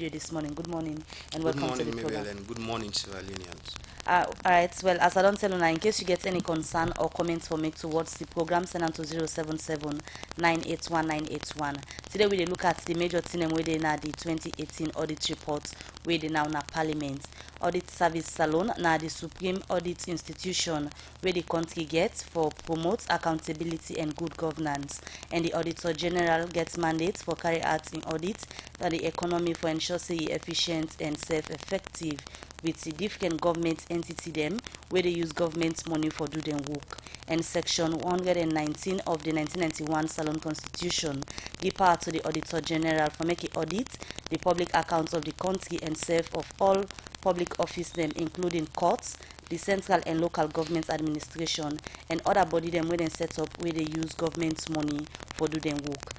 studio this morning. Good morning and Good welcome to the morning, program. Mabel, and good morning, Sierra Leoneans. Alright, well, as I don't tell you now, in case you get any concern or comments for me towards the program, send them to 077-981-981. Today we dey look at the major thing where they now the 2018 audit report where they now na Parliament. Audit Service Salon now the supreme audit institution where the country gets for promote accountability and good governance. And the Auditor General gets mandate for carry out in audit that the economy for ensure say efficient and self-effective with the different government entity them where they use government money for do them work. And section 119 of the 1991 Salon Constitution give power to the Auditor General for make it audit the public accounts of the country and serve of all public office them including courts, the central and local government administration and other body them where they set up where they use government money for do them work.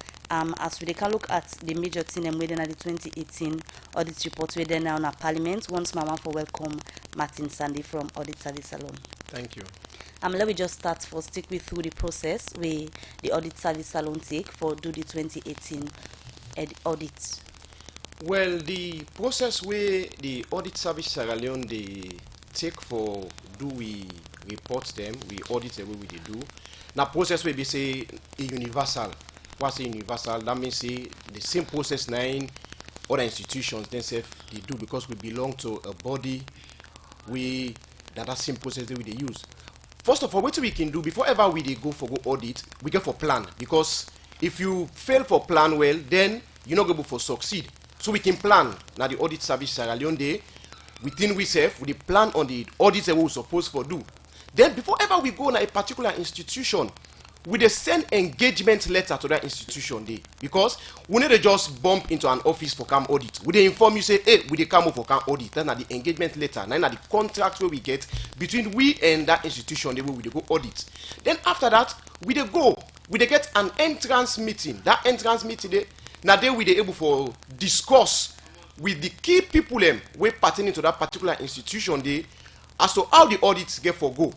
As we can look at the major thing and within the 2018 audit report where they now in Parliament. Once more, I want to welcome Martin Sandy from Audit Service Salon. Thank you. Let me just start first, take me through the process where the Audit Service Salon take for do the 2018 audit. Well, the process where the Audit Service Sierra Leone they take for do we report them, we audit the way we they do. Now process where we say a universal. What's a universal? That means say the same process nine other institutions themselves they do because we belong to a body that same process that we they use. First of all, what we can do before ever we they go for go audit, we get for plan because if you fail for plan well, then you're not able for succeed. So we can plan. Now the Audit Service Sierra Leone day within we self we plan on the audits that we supposed for do. Then before ever we go in a particular institution, we dey send engagement letter to that institution dey because we need to just bump into an office for come audit. We dey inform you say, hey, we dey come for come audit. That's na the engagement letter. Now na the contract where we get between we and that institution dey where we dey go audit. Then after that, we dey get an entrance meeting. That entrance meeting dey na dey we dey able for discuss with the key people them wey pertaining to that particular institution dey as to how the audits get for go.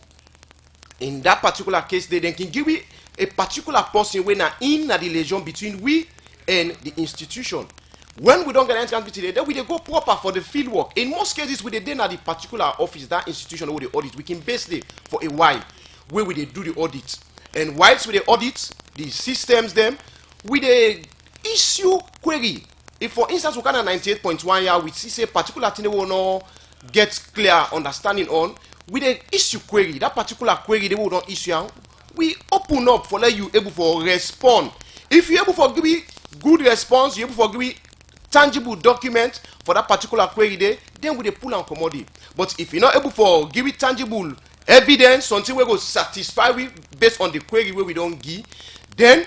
In that particular case, they then can give we a particular person when are in the relation between we and the institution. When we don't get entrance meeting, then we dey go proper for the field work. In most cases, we dey then at the particular office, that institution where they audit, we can base there for a while where we dey do the audit. And whilst we dey audit the systems, them we dey issue query. If for instance we can 98.1 year, we see say particular thing we will not get clear understanding on, we dey issue query. That particular query they will not issue, we open up for let you able for respond. If you able for give me good response, you able for give me tangible document for that particular query there, then we dey pull and commodity. But if you're not able for give it tangible evidence, something we go satisfy we based on the query where we don't give, then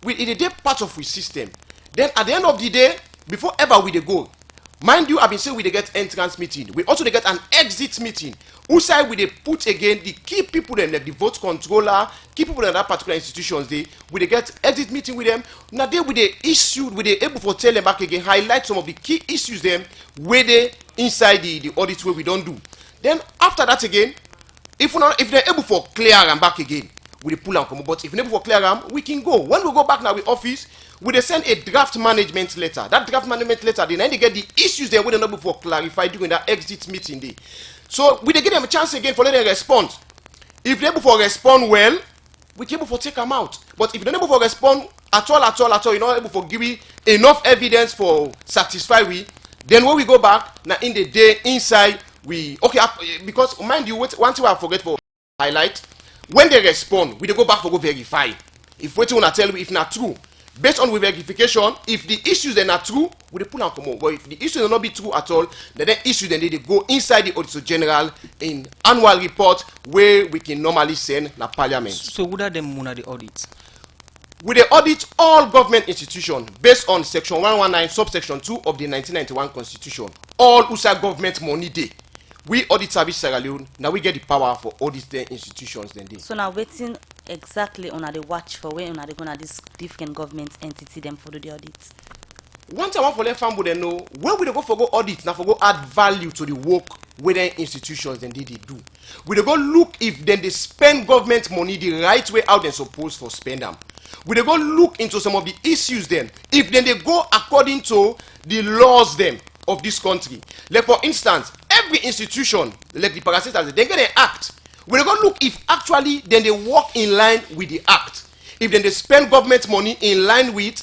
it is part of the system. Then at the end of the day, before ever we dey go, mind you, I've been saying we dey get entrance meeting. We also dey get an exit meeting. Who side we dey put again the key people then like the vote controller, key people in that particular institutions they we dey get exit meeting with them. Now they we dey issued, we dey able for tell them back again, highlight some of the key issues them where they inside the audit where we don't do. Then after that again, if they're able for clear and back again, we dey pull and come. But if they're able for clear them, we can go. When we go back now with office, we dey send a draft management letter. That draft management letter, they get the issues they were not able for clarify during that exit meeting day. So we dey give them a chance again for let them respond. If they're able for respond well, we can able for take them out. But if they're not able for respond at all, you're not able for give me enough evidence for satisfy we, then when we go back, now in the day inside we because mind you, one thing I forget for highlight, when they respond, we dey go back for go verify. If what you wanna tell me if not true. Based on verification, if the issues are not true, we dey pull and come on. But if the issues will not be true at all, then the issue then they go inside the Auditor General in annual report where we can normally send the Parliament. So would that them muna the audit? We dey audit all government institutions based on section 119 subsection 2 of the 1991 Constitution. All USA government money day. We Audit Service Sierra Leone, now we get the power for audit their institutions then day. So now waiting exactly on the watch for when they gonna this different government entity them for the audit. One time I want for let family they know when we dey go for go audit, now for go add value to the work where the institutions then they do. We dey go look if then they spend government money the right way how they supposed for spend them. We dey go look into some of the issues then. If then they go according to the laws them of this country. Like for instance, every institution, like the parasitas, they get an act. We're going to look if actually then they work in line with the act. If then they spend government money in line with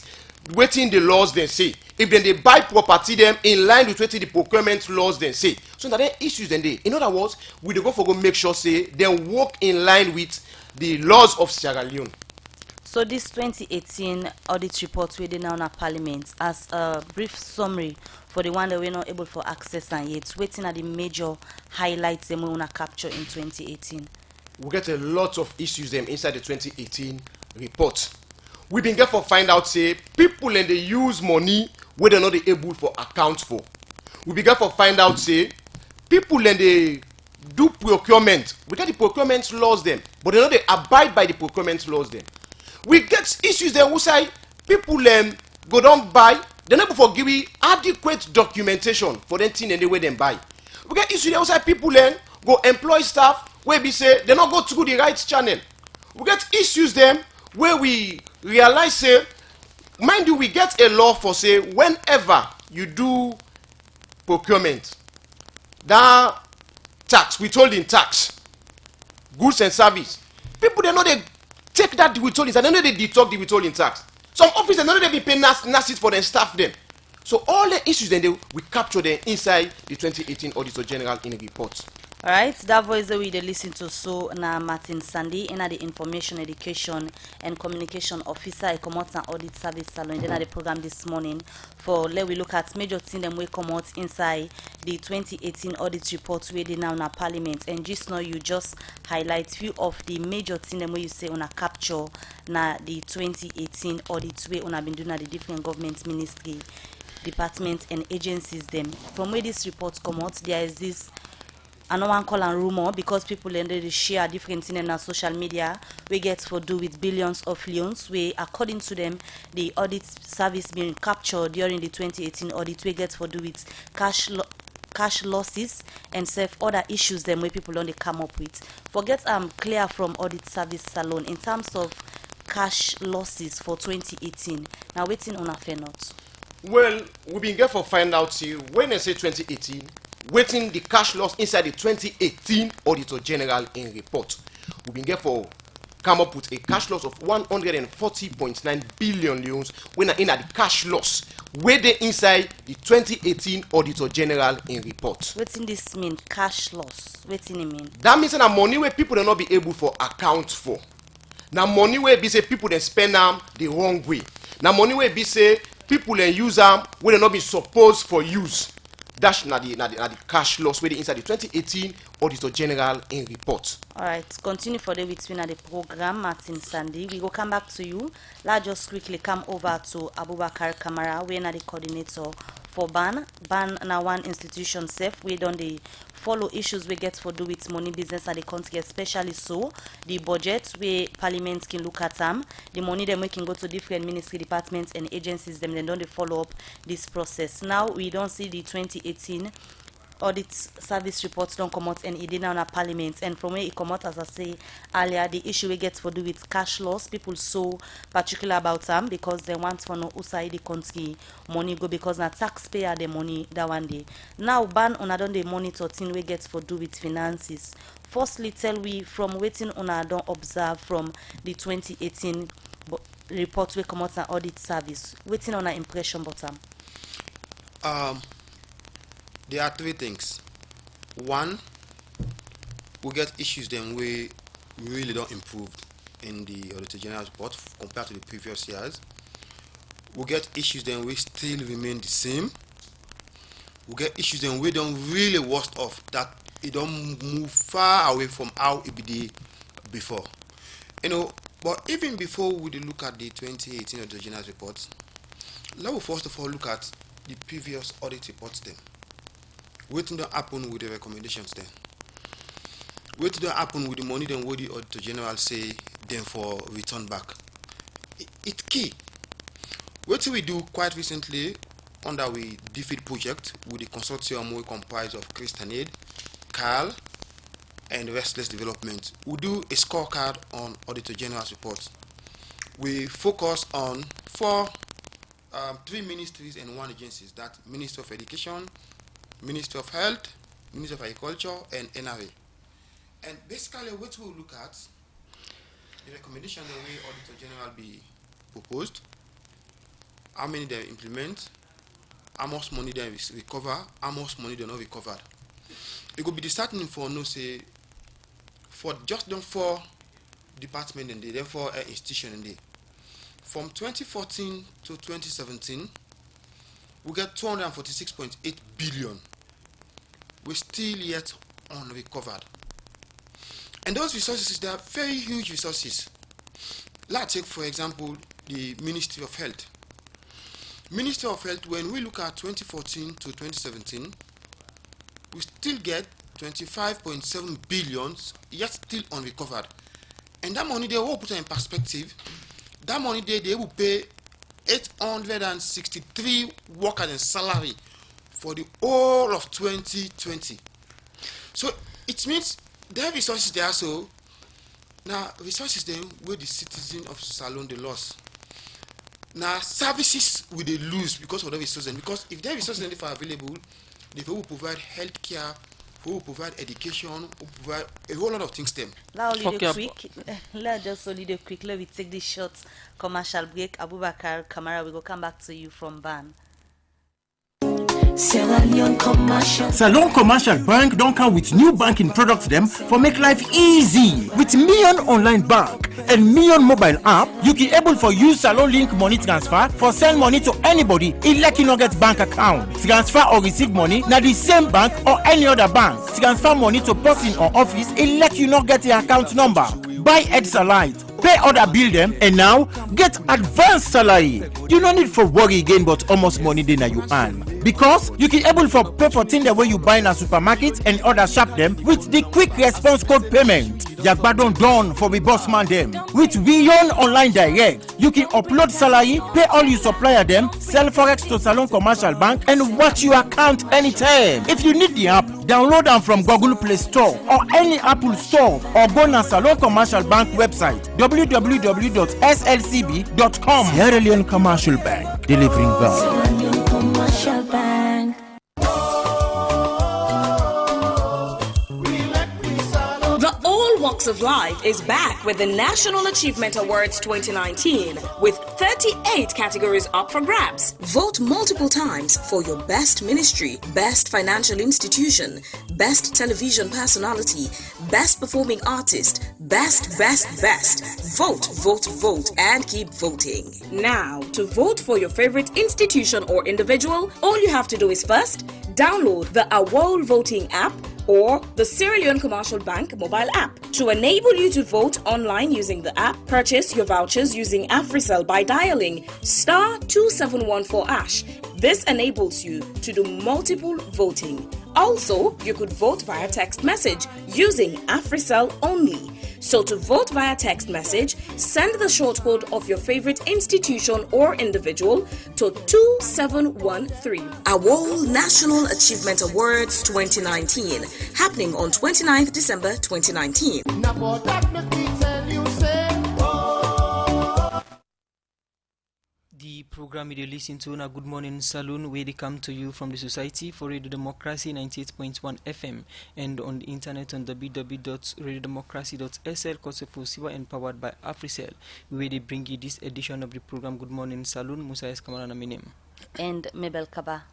waiting the laws they say. If then they buy property them in line with waiting the procurement laws they say. So that issues then they. In other words, we go for go make sure say they work in line with the laws of Sierra Leone. So this 2018 audit report within our parliament, as a brief summary for the one that we're not able for access and yet waiting at the major highlights them we want to capture in 2018. We get a lot of issues them inside the 2018 report. We been get for find out say people and they use money where they're not able for account for. We been get for find out say people and they do procurement. We get the procurement laws them, but they know they abide by the procurement laws them. We get issues there who say people go down buy, they're not for giving adequate documentation for them thing and the way them buy. We get issues there who say people go employ staff where we say they not go through the right channel. We get issues them where we realize say, mind you, we get a law for say whenever you do procurement, that tax, withholding tax, goods and service, people they know they take that withholding tax, they know they deduct the withholding tax. Some officers know they be paying NASIS for them staff them. So all the issues then we capture them inside the 2018 Auditor General in a report. Alright, that voice that we listen to so na Martin Sandy, the Information Education and Communication Officer at Comot Audit Service Salon. Then at the program this morning for let we look at major things them we come out inside the 2018 audit report where they now na parliament, and just now you just highlight few of the major things them where you say on a capture na the 2018 audit where on been doing at the different government ministry, departments and agencies them. From where this report come out, there is this and no one call and rumor because people they share different things in our social media. We get for do with billions of loans. We, according to them, the audit service being captured during the 2018 audit. We get for do with cash losses and self other issues them where people only come up with. Forget clear from audit service salon in terms of cash losses for 2018. Now waiting on a fair note. Well, we've been get for find out see when I say 2018. Waiting the cash loss inside the 2018 Auditor General in report. We've been get for come up with a cash loss of 140.9 billion loans when in at the cash loss where they inside the 2018 Auditor General in report. Waiting this mean cash loss? Waiting it mean? That means that money where people will not be able for account for. Now money where be say people they spend them the wrong way. Now money where be say people they use them where they not be supposed for use. That's not the cash loss where they inside the 2018 Auditor General in report. Alright, continue for the between the program, Martin Sandy. We will come back to you. Let's just quickly come over to Abubakar Kamara. We are the coordinator for BAN. BAN now one institution safe. We don't the follow issues we get for do with money business at the country, especially so the budget where parliament can look at them, the money them we can go to different ministry departments and agencies them then don't they follow up this process. Now we don't see the 2018 audit service reports don't come out and it did now in parliament, and from where it come out, as I say earlier, the issue we get for do with cash loss, people so particular about them because they want to know outside the country money go because na taxpayer the money that one day. Now ban on don't they monitor thing we get for do with finances. Firstly, tell we from waiting on don't observe from the 2018 report we come out an audit service. Waiting on an impression bottom. There are three things. One, we get issues then we really don't improve in the Auditor General report compared to the previous years. We get issues then we still remain the same. We get issues then we don't really worst off that it don't move far away from how it be before. You know, but even before we look at the 2018 Auditor General report, let us first of all look at the previous audit reports then. What don't happen with the recommendations then? What don't happen with the money then what the Auditor General say then for return back? It's key. What we do quite recently under we defeat project with the consortium we comprise of Christian Aid, Carl, and Restless Development. We do a scorecard on Auditor General's report. We focus on 4 three ministries and one agencies. That Ministry of Education, Ministry of Health, Ministry of Agriculture, and NRA. And basically, what we will look at the recommendation the way Auditor General be proposed, how many they implement, how much money they recover, how much money they not recovered. It could be the starting for no say for just them four department and then four institution and from 2014 to 2017 we get 246.8 billion. We still yet unrecovered. And those resources, they are very huge resources. Let's take, for example, the Ministry of Health. Ministry of Health, when we look at 2014 to 2017, we still get 25.7 billion, yet still unrecovered. And that money, they will put in perspective. That money, they will pay 863 workers in salary for the whole of 2020. So it means there are resources there. So now resources then where the citizen of Salon they lost. Now services will they lose because of the resources. Because if there are resources are available, they will provide healthcare, will provide education, will provide a whole lot of things them. Let's just only do quick. Let me take this short commercial break. Abubakar Kamara, we go come back to you from Ban. Salon Commercial Bank don't come with new banking products them for make life easy. With Million Online Bank and Million Mobile App, you can able for use Salon Link money transfer for send money to anybody like you not get bank account. Transfer or receive money na the same bank or any other bank. Transfer money to person or office like you not get the account number. Buy Edsalight, pay other bill them, and now get advanced salary. You no need for worry again, but almost money then you earn. Because you can able for pay for things the way you buy in a supermarket and other shop them with the quick response code payment. Yagbadon done for the boss man them. With Beyond Online Direct, you can upload salary, pay all your supplier them, sell forex to Salon Commercial Bank, and watch your account anytime. If you need the app, download them from Google Play Store or any Apple Store, or go to Salon Commercial Bank website www.slcb.com. Sierra Leone Commercial Bank, delivering value. Commercial Bank. The All Walks of Life is back with the National Achievement Awards 2019 with 38 categories up for grabs. Vote multiple times for your best ministry, best financial institution, best television personality, best performing artist, best. Vote, vote, vote, and keep voting. Now, to vote for your favorite institution or individual, all you have to do is first, download the AWOL voting app or the Sierra Leone Commercial Bank mobile app. To enable you to vote online using the app, purchase your vouchers using AfriCell by dialing *2714#. This enables you to do multiple voting. Also, you could vote via text message using AfriCell only. So to vote via text message, send the short code of your favorite institution or individual to 2713. AWOL National Achievement Awards 2019, happening on 29th December 2019. The program you listen to na Good Morning Saloon, where they come to you from the Society for Radio Democracy 98.1 FM and on the internet on www.radiodemocracy.sl, Kosefo and powered by AfriCell, where they bring you this edition of the program Good Morning Saloon. Musa Eskamara na Minem. And Mabel Kaba.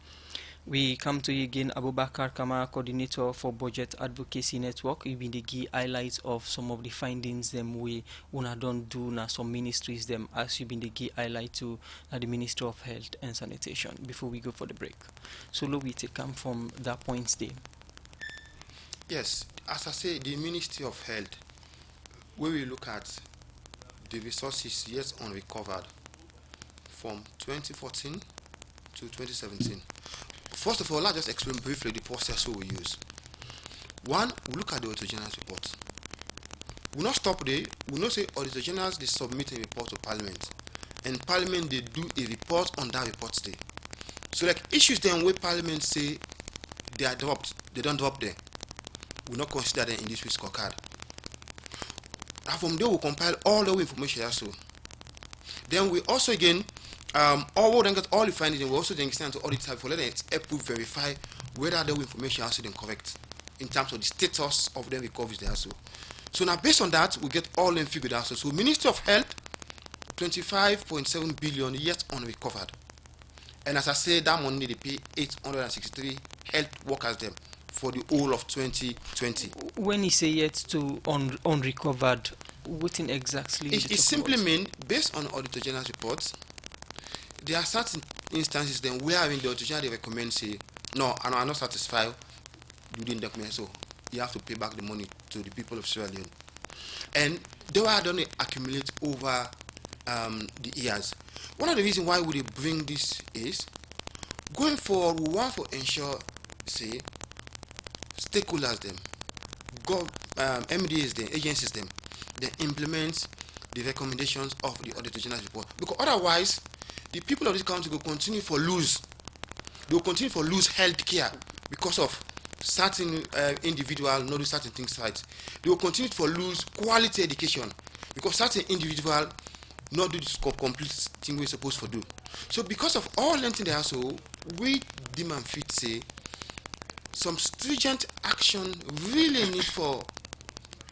We come to you again, Abubakar Kamara, coordinator for Budget Advocacy Network. You've been the key highlights of some of the findings them we una don't do na some ministries them, as you've been the key highlight to the Ministry of Health and Sanitation. Before we go for the break, so we take come from that point there. Yes, as I say, the Ministry of Health, where we look at the resources yet unrecovered from 2014 to 2017. First of all, let's just explain briefly the process we use. One, we look at the Auditor General's report. We not stop there. We not say Auditor Generals they submit a report to Parliament, and Parliament they do a report on that report day. So like issues then where Parliament say they are dropped, they don't drop there. We not consider them in this week's scorecard. And from there we compile all the information also. Then we also again Or we then get all the findings, and we also then extend to audit service for let them help to verify whether the information has been correct in terms of the status of the recoveries they also. So now based on that, we get all them figured out. So Ministry of Health, 25.7 billion yet unrecovered. And as I said, that money they pay 863 health workers them for the whole of 2020. When you say yet to unrecovered, what in exactly? It simply means, based on Auditor General's reports, there are certain instances then where in the Auditor General they recommend say, no, I'm not satisfied within the document, so you have to pay back the money to the people of Sierra Leone. And they were done accumulate over the years. One of the reasons why we bring this is going forward, we want to ensure, say, stakeholders them, MDAs them, agencies them, they implement the recommendations of the Auditor General's report. Because otherwise, the people of this country will continue for lose. They will continue for lose health care because of certain individual not do certain things right. They will continue for lose quality education because certain individual not do this complete thing we're supposed to do. So because of all them things there, so we demand fit say some stringent action really need for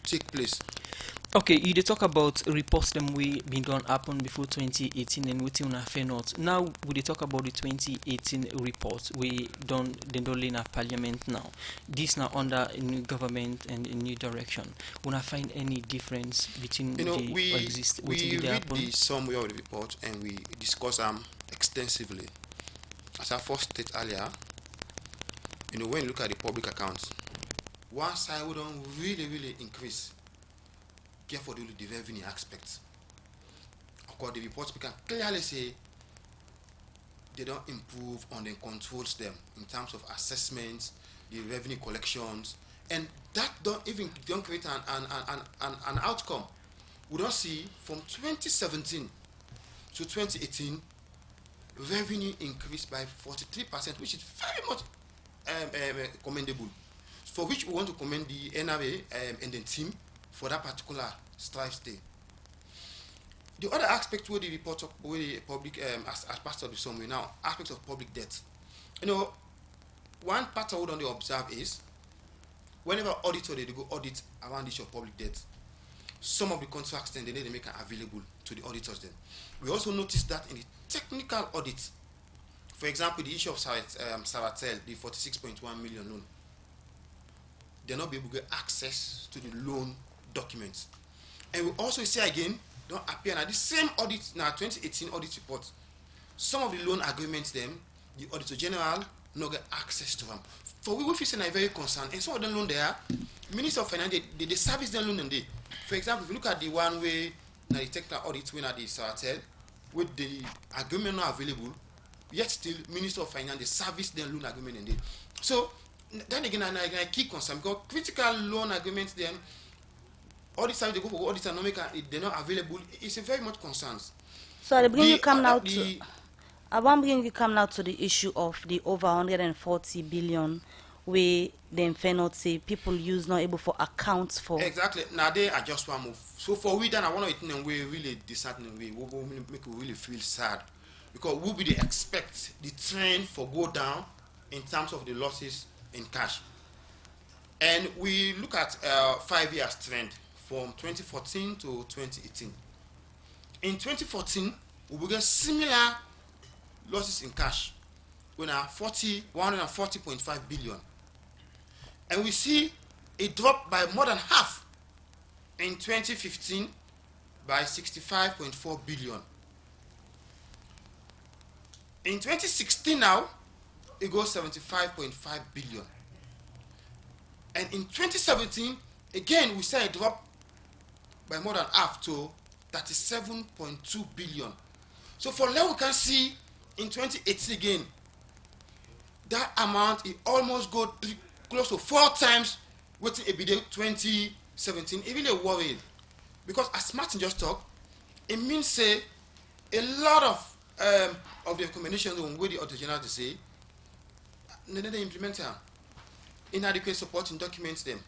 take place. Okay, you did talk about reports them we been done happen before 2018 and within a fair note. Now we did talk about the 2018 report we done the in parliament now. This now under a new government and a new direction. Will I find any difference between we read the summary of the report and we discuss them extensively. As I first stated earlier, when you look at the public accounts, one side we don't really increase. Care for the revenue aspects. Of course, the reports we can clearly say they don't improve on the controls them in terms of assessments, the revenue collections, and that don't create an outcome. We don't see from 2017 to 2018 revenue increased by 43%, which is very much commendable. For which we want to commend the NRA and the team for that particular strive stay. The other aspect where the report of where the public as part of the summary now, aspects of public debt. One part I would only observe is whenever auditor they go audit around issue of public debt, some of the contracts then they make it available to the auditors then. We also noticed that in the technical audit, for example, the issue of Saratel, the 46.1 million loan, they're not be able to get access to the loan documents. And we also say again, don't appear now the same audit now 2018 audit report. Some of the loan agreements them, the Auditor General not get access to them. For we feel very concerned, and some of them loan there, Minister of Finance they service them loan and they. For example, if you look at the one way now the technical audit when at the Saratel, with the agreement not available, yet still Minister of Finance they service their loan agreement and they. So then again, I key concern because critical loan agreements then. All this time they go for audit and they're not available. It's a very much concerns. So I bring you come now to. I want to bring you come now to the issue of the over 140 billion, where the not say people use not able for accounts for. Exactly. Now they are just one move. So for we then I want to we really disheartening we will make you really feel sad because we will expect the trend for go down in terms of the losses in cash. And we look at 5 years trend. From 2014 to 2018. In 2014, we will get similar losses in cash. We are 140.5 billion. And we see a drop by more than half in 2015 by 65.4 billion. In 2016 now, it goes 75.5 billion. And in 2017, again, we see a drop by more than half to 37.2 billion. So for now we can see in 2018 again, that amount it almost go close to 4 times what it be 2017. It really worried because as Martin just talked, it means say a lot of the recommendations on where the Auditor General to say they implement them. Inadequate supporting documents them.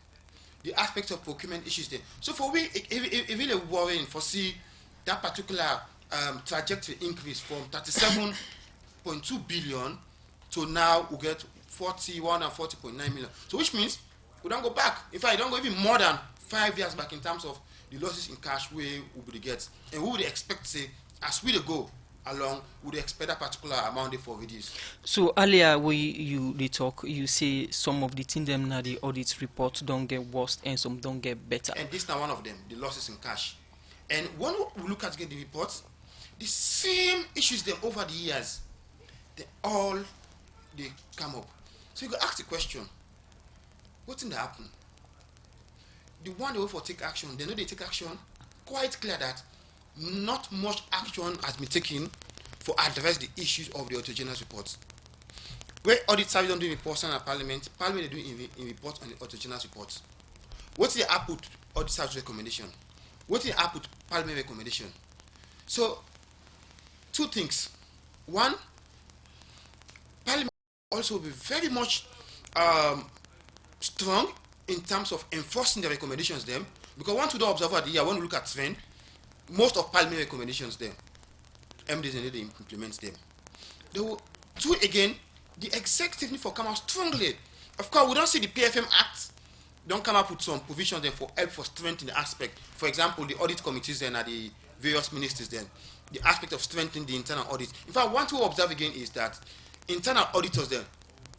The aspects of procurement issues there. So for we, it really worrying for see that particular trajectory increase from 37.2 billion to now we get 41 and 40.9 million. So which means we don't go back. In fact, you don't go even more than 5 years back in terms of the losses in cash we would get. And we would expect, say, as we go along, we would expect that particular amount for reduce. So earlier when you they talk, you say some of the things them now the audit report don't get worse and some don't get better. And this now one of them, the losses in cash. And when we look at again the reports, the same issues them over the years, they come up. So you go ask the question, what thing that happen? The one they wait for take action, they know they take action. Quite clear that not much action has been taken for address the issues of the Auditor General's reports. Where audit service don't do reports on Parliament they do in reports on the Auditor General's reports. What's the output audit service recommendation? What's the output Parliament recommendation? So two things. One, Parliament also will be very much strong in terms of enforcing the recommendations them, because once we do observe the year, when we look at trend, most of Parliament recommendations them, MDs and they implement them. They will do again, the executive need for come out strongly. Of course, we don't see the PFM Act don't come up with some provisions then for help for strengthening the aspect. For example, the audit committees then are the various ministries then, the aspect of strengthening the internal audit. In fact, one to observe again is that internal auditors then,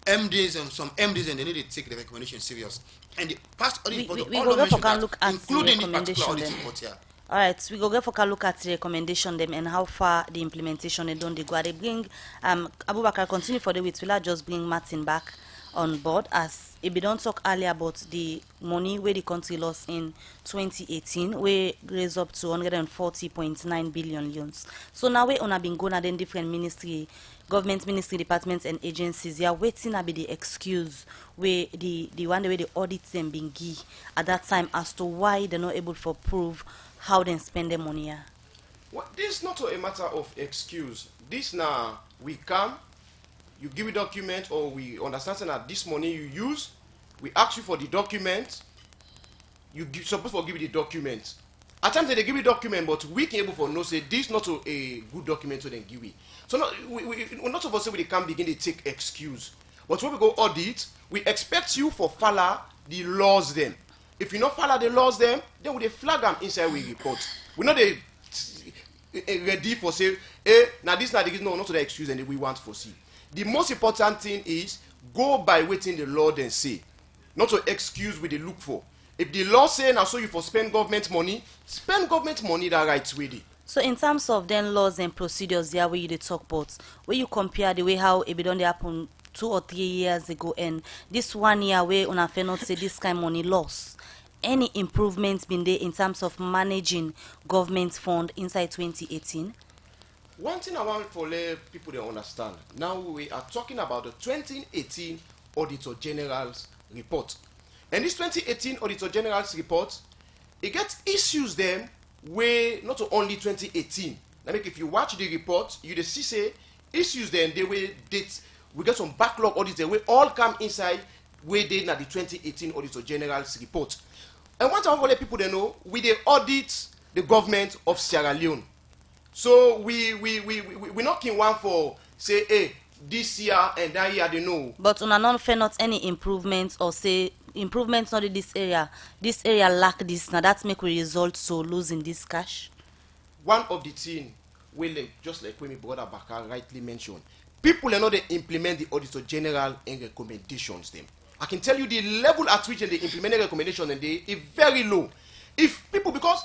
MDs and some MDs and they need to take the recommendation serious. And the past audit report we all go get for mentioned that, look at including the the particular recommendation audit then. report here. All right, we go get for a look at the recommendation them and how far the implementation they don't they go. They bring Abubakar continue for the week. Will I just bring Martin back on board as if we don't talk earlier about the money where the country lost in 2018, where raised up to 140.9 billion loans. So now we on been going at different ministry, government ministry departments and agencies. Yeah, waiting to be the excuse where the one way the audits them being give at that time as to why they're not able to prove how they spend their money. Yeah. Well, this is not a matter of excuse. This now we come, you give a document, or we understand that this money you use, we ask you for the document, you supposed to give you the document. At times they give you document, but we can able for no say this not a good document so then give it. So not, we're not supposed to say we can begin to take excuse. But when we go audit, we expect you for follow the laws then. If you not follow the laws then we dey flag them inside we report. We know they ready for say, now this not the excuse and we want for see. The most important thing is go by waiting the law then say, not to excuse we they look for. If the law say now so you for spend government money that right way. So in terms of then laws and procedures, there where you talk about, where you compare the way how it done happen 2 or 3 years ago and this 1 year where on a not say this kind of money loss. Any improvements been there in terms of managing government fund inside 2018? One thing I want for let people to understand, now we are talking about the 2018 Auditor General's report. And this 2018 Auditor General's report, it gets issues them where not only 2018. I mean, if you watch the report, you see say issues then they will date. We get some backlog audits that will all come inside where they na the 2018 Auditor General's report. And one time for let people they know, we they audit the government of Sierra Leone. So we not in one for say, hey, this year and that year they know. But on a non-fair not any improvements or say improvements not in this area lack this, now that make we result so losing this cash. One of the thing will just like when my brother Bakar rightly mentioned, people are not they implement the Auditor General and recommendations them. I can tell you the level at which they implement the recommendation and they is very low. If people, because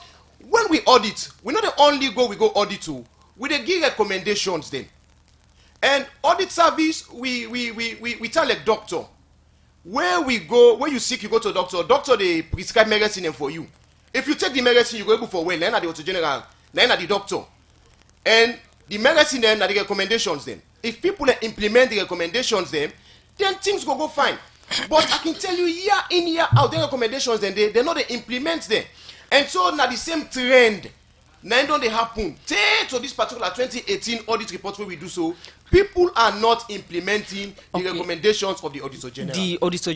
when we audit, we not the only we go audit to, we they give recommendations then. And audit service, we tell a doctor, where we go, where you sick, you go to a doctor they prescribe medicine for you. If you take the medicine, you go able for well, then at the Auditor General, then at the doctor. And the medicine then are the recommendations then. If people implement the recommendations then things go fine. But I can tell you year in, year out, the recommendations then they not they implement them. And so now the same trend Now don't they happen? Take to this particular 2018 audit report where we do so. People are not implementing the recommendations of the Auditor General. The Auditor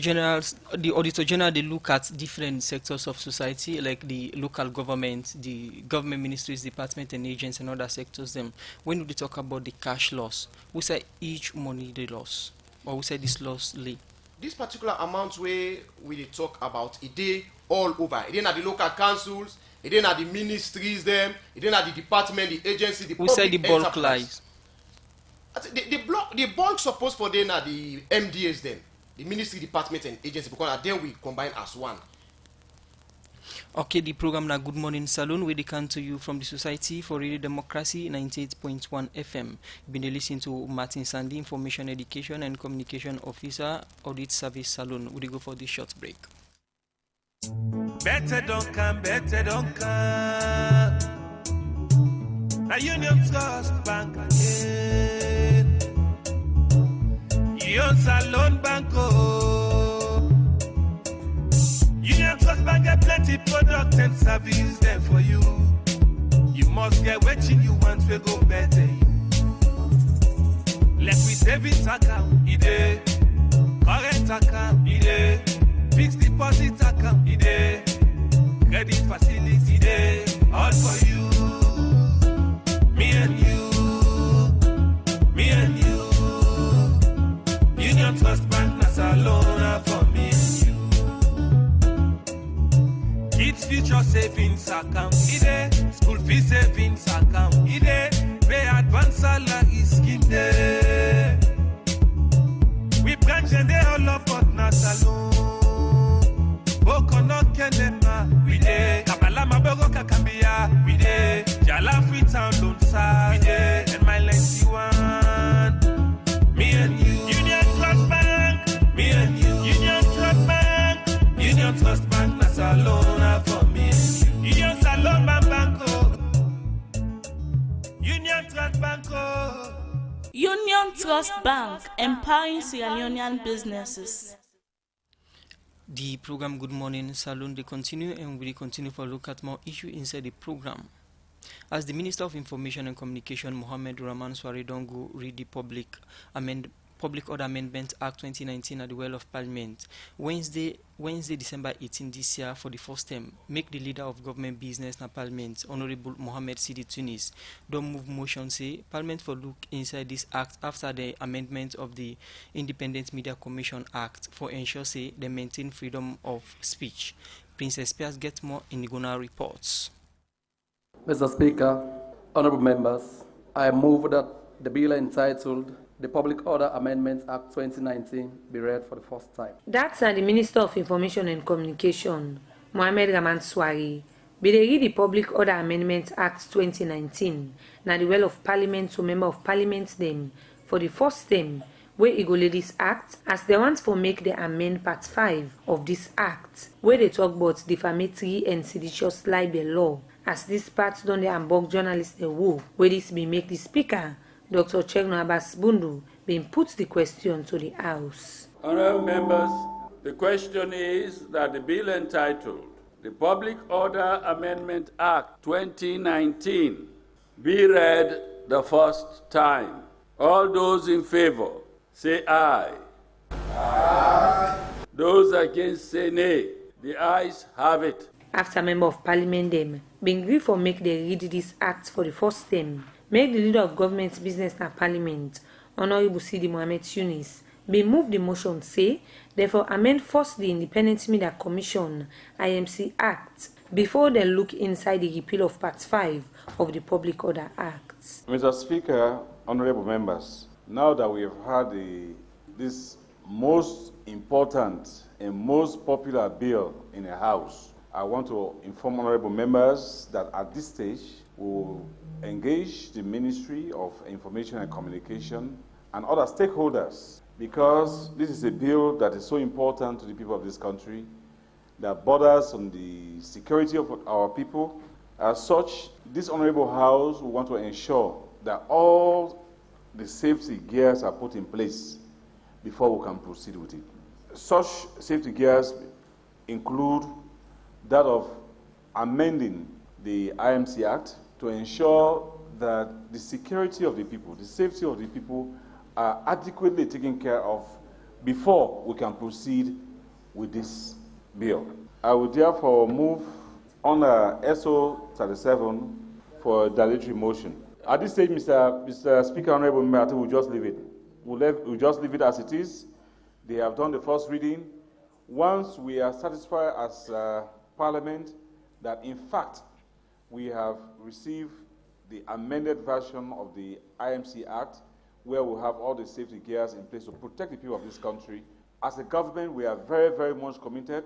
General, they look at different sectors of society, like the local government, the government ministries, department and agents and other sectors. Them when we talk about the cash loss, we say each money they loss, or we say this loss lay. This particular amount where we talk about it dey all over. It at the local councils, it at the ministries, them, it at the department, the agency, the we public say the bulk enterprise. lies. The bulk supposed for them are the MDAs, them, the ministry, department and agency, because then we combine as one. Okay, the program na Good Morning Saloon, where they come to you from the Society for Radio Democracy 98.1 FM. You've been listening to Martin Sandy, Information Education and Communication Officer, Audit Service Saloon. We go for this short break. Better don't come. Now Union Trust Bank again. Union Salon Banco. Union Trust Bank get plenty product and service there for you. You must get what you want to go better. Let me savings account, ide. Current account, ide. Fixed deposit account, ide. Credit facility, ide. All for you. Me and you. Union Trust Bank, that's a loan for me and you. Kids future savings account, ide. School fee savings account, ide. Pay advance salary scheme, there. We branch and they all love but not alone. Boko no kenema, we de. Kabala mabogo kakambia, we de. Jala free town loan sa, we de. And my 91, me and you. Union Trust Bank, me and you. Union Trust Bank, Union Trust Bank, that's a loan for me and you. Union Salon Banco, Union Trust Banco. Union Trust Bank, empowering Sierra Leonean businesses. The program Good Morning Saloon, they continue and we continue for a look at more issues inside the program. As the Minister of Information and Communication, Mohammed Rahman Sware Dongo, read the Public Order Amendment Act 2019 at the Well of Parliament, Wednesday, December 18 this year for the first time, make the leader of government business na Parliament, Honorable Mohammed Sidi Tunis, don't move motion say Parliament for look inside this act after the amendment of the Independent Media Commission Act for ensure say they maintain freedom of speech. Princess Pierce gets more in the Gona reports. Mr. Speaker, honorable members, I move that the bill entitled the Public Order Amendments Act 2019 be read for the first time. That's the Minister of Information and Communication, Mohammed Rahman Sware, be they read the Public Order Amendments Act 2019, na the Well of Parliament to Member of Parliament them for the first time, where it go lay this act as they want for make the amend part 5 of this act, where they talk about defamatory and seditious libel law, as this part done the ambog journalists the woo, where this be make the speaker, Dr. Chegno Abbas Bundu, being put the question to the House. Honourable members, the question is that the bill entitled the Public Order Amendment Act 2019 be read the first time. All those in favour, say aye. Aye. Those against, say nay. The ayes have it. After Member of Parliament them, being agreed for make they read this act for the first time, make the leader of government business na Parliament, Honorable Sidi Mohammed Tunis, be move the motion say, therefore amend first the Independent Media Commission IMC Act before they look inside the repeal of Part 5 of the Public Order Act. Mr. Speaker, honourable members, now that we have had this most important and most popular bill in the House, I want to inform honourable members that at this stage we will engage the Ministry of Information and Communication and other stakeholders, because this is a bill that is so important to the people of this country, that borders on the security of our people. As such, this honourable House will want to ensure that all the safety gears are put in place before we can proceed with it. Such safety gears include that of amending the IMC Act to ensure that the security of the people, the safety of the people are adequately taken care of before we can proceed with this bill. I will therefore move on SO 37 for a dilatory motion. At this stage, Mr. Speaker, Honorable Member, I think we'll just leave it. We'll just leave it as it is. They have done the first reading. Once we are satisfied as Parliament that, in fact, we have received the amended version of the IMC Act, where we have all the safety gears in place to protect the people of this country, as a government, we are very, very much committed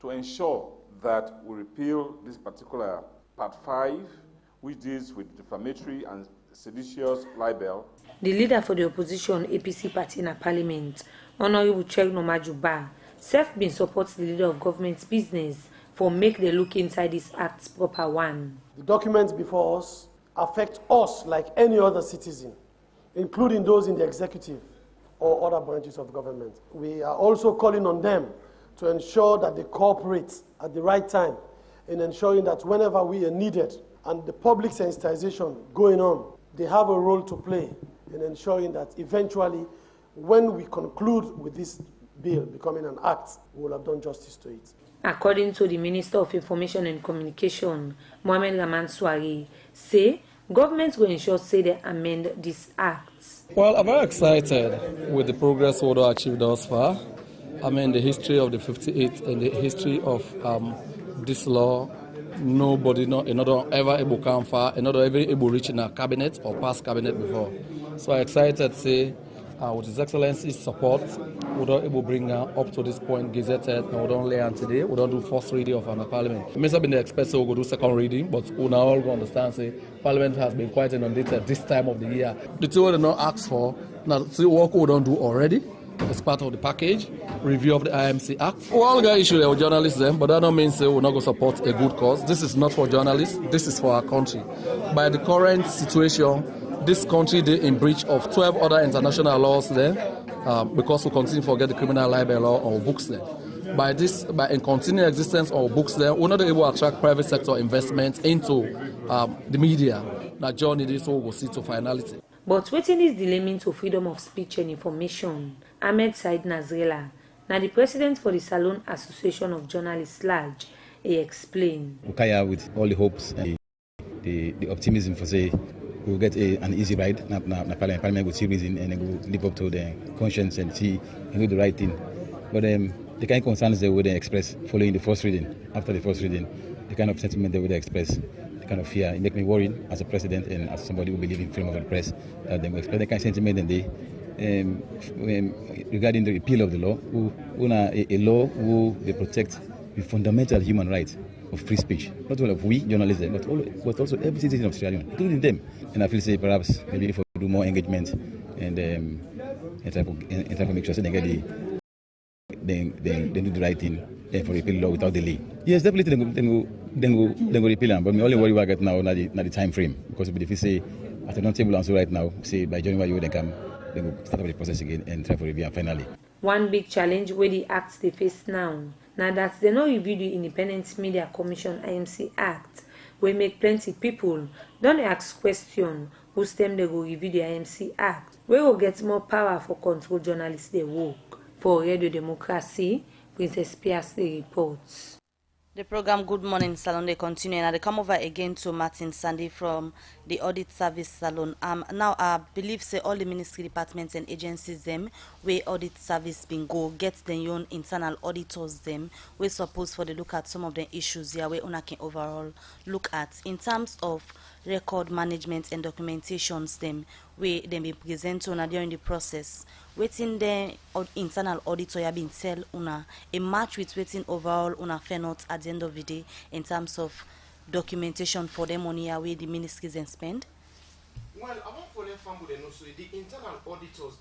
to ensure that we repeal this particular Part 5, which deals with defamatory and seditious libel. The leader for the opposition APC party in a parliament, Honorable Chegno Majuba, been supports the leader of government's business for make the look inside this act's proper one. The documents before us affect us like any other citizen, including those in the executive or other branches of government. We are also calling on them to ensure that they cooperate at the right time in ensuring that whenever we are needed and the public sensitization going on, they have a role to play in ensuring that eventually, when we conclude with this bill becoming an act, we will have done justice to it. According to the Minister of Information and Communication, Mohamed Raman Swari, say governments will ensure they amend these acts. Well, I'm very excited with the progress we have achieved thus far. I mean, the history of the 58 and the history of this law, nobody, another ever able to come far, another ever able to reach in a cabinet or past cabinet before. So I'm excited to say, with His Excellency's support, we don't able to bring up to this point gazetted, and we don't lay on today, we don't do first reading of our parliament. It may have been the expert, so we'll do second reading, but we now all understand, say, parliament has been quite inundated this time of the year. The two we not asked for, now see what we don't do already, as part of the package, review of the IMC Act. We all got issues with journalists, but that don't mean say we're not going to support a good cause. This is not for journalists, this is for our country. By the current situation, this country is in breach of 12 other international laws there, because we continue to forget the criminal libel law on books there. By in continuing existence of books there, we're not able to attract private sector investment into the media. That journey this will go see to finality. But waiting is the limit to freedom of speech and information. Ahmed Said Nazrela, now the president for the Salon Association of Journalists Large, he explained. Ukaya with all the hopes and the optimism for say we'll get an easy ride. Parliament will see reason and will live up to the conscience and see and do the right thing. But the kind of concerns they would express following the first reading, after the first reading, the kind of sentiment they would express, the kind of fear, it makes me worried as a president and as somebody who believes in freedom of the press that they will express the kind of sentiment and they regarding the repeal of the law, a law who they protect the fundamental human rights of free speech, not only of we journalists, but also every citizen of Sierra Leone, including them. And I feel say perhaps maybe if we do more engagement and try to make sure so they get they do the right thing for repeal law without delay. Yes, definitely they go repeal them, but my only worry we get now not the time frame, because if we say at the non-table and so right now, say by January they come, they will start up the process again and try for review and finally. One big challenge where the acts they face now that they no review the Independent Media Commission IMC Act, we make plenty people don't ask question whose time they go review the IMC Act. We will get more power for control journalists they work. For Radio Democracy, Princess Pierce reports. The program Good Morning Salon they continue and they come over again to Martin Sandy from the Audit Service Salon. Now I believe say all the ministry departments and agencies them where audit service been go get their own internal auditors them we suppose for the look at some of the issues here where una can overall look at in terms of record management and documentations them where they be present una during the process. Waiting the internal auditor have been tell una a match with waiting overall una fair not at the end of the day in terms of documentation for them money where the ministries and spend? Well, I want for them family they know so the internal auditors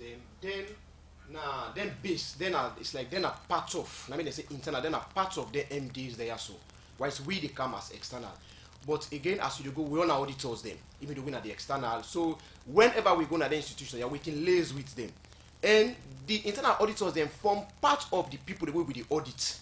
then base it's like then a part of I mean they say internal then a part of the MDs they are so. Whilst we they come as external. But again, as you go, we own our auditors them, even though we're at the external. So whenever we go to the institution, you're working liaise with them. And the internal auditors then form part of the people that will with the audit.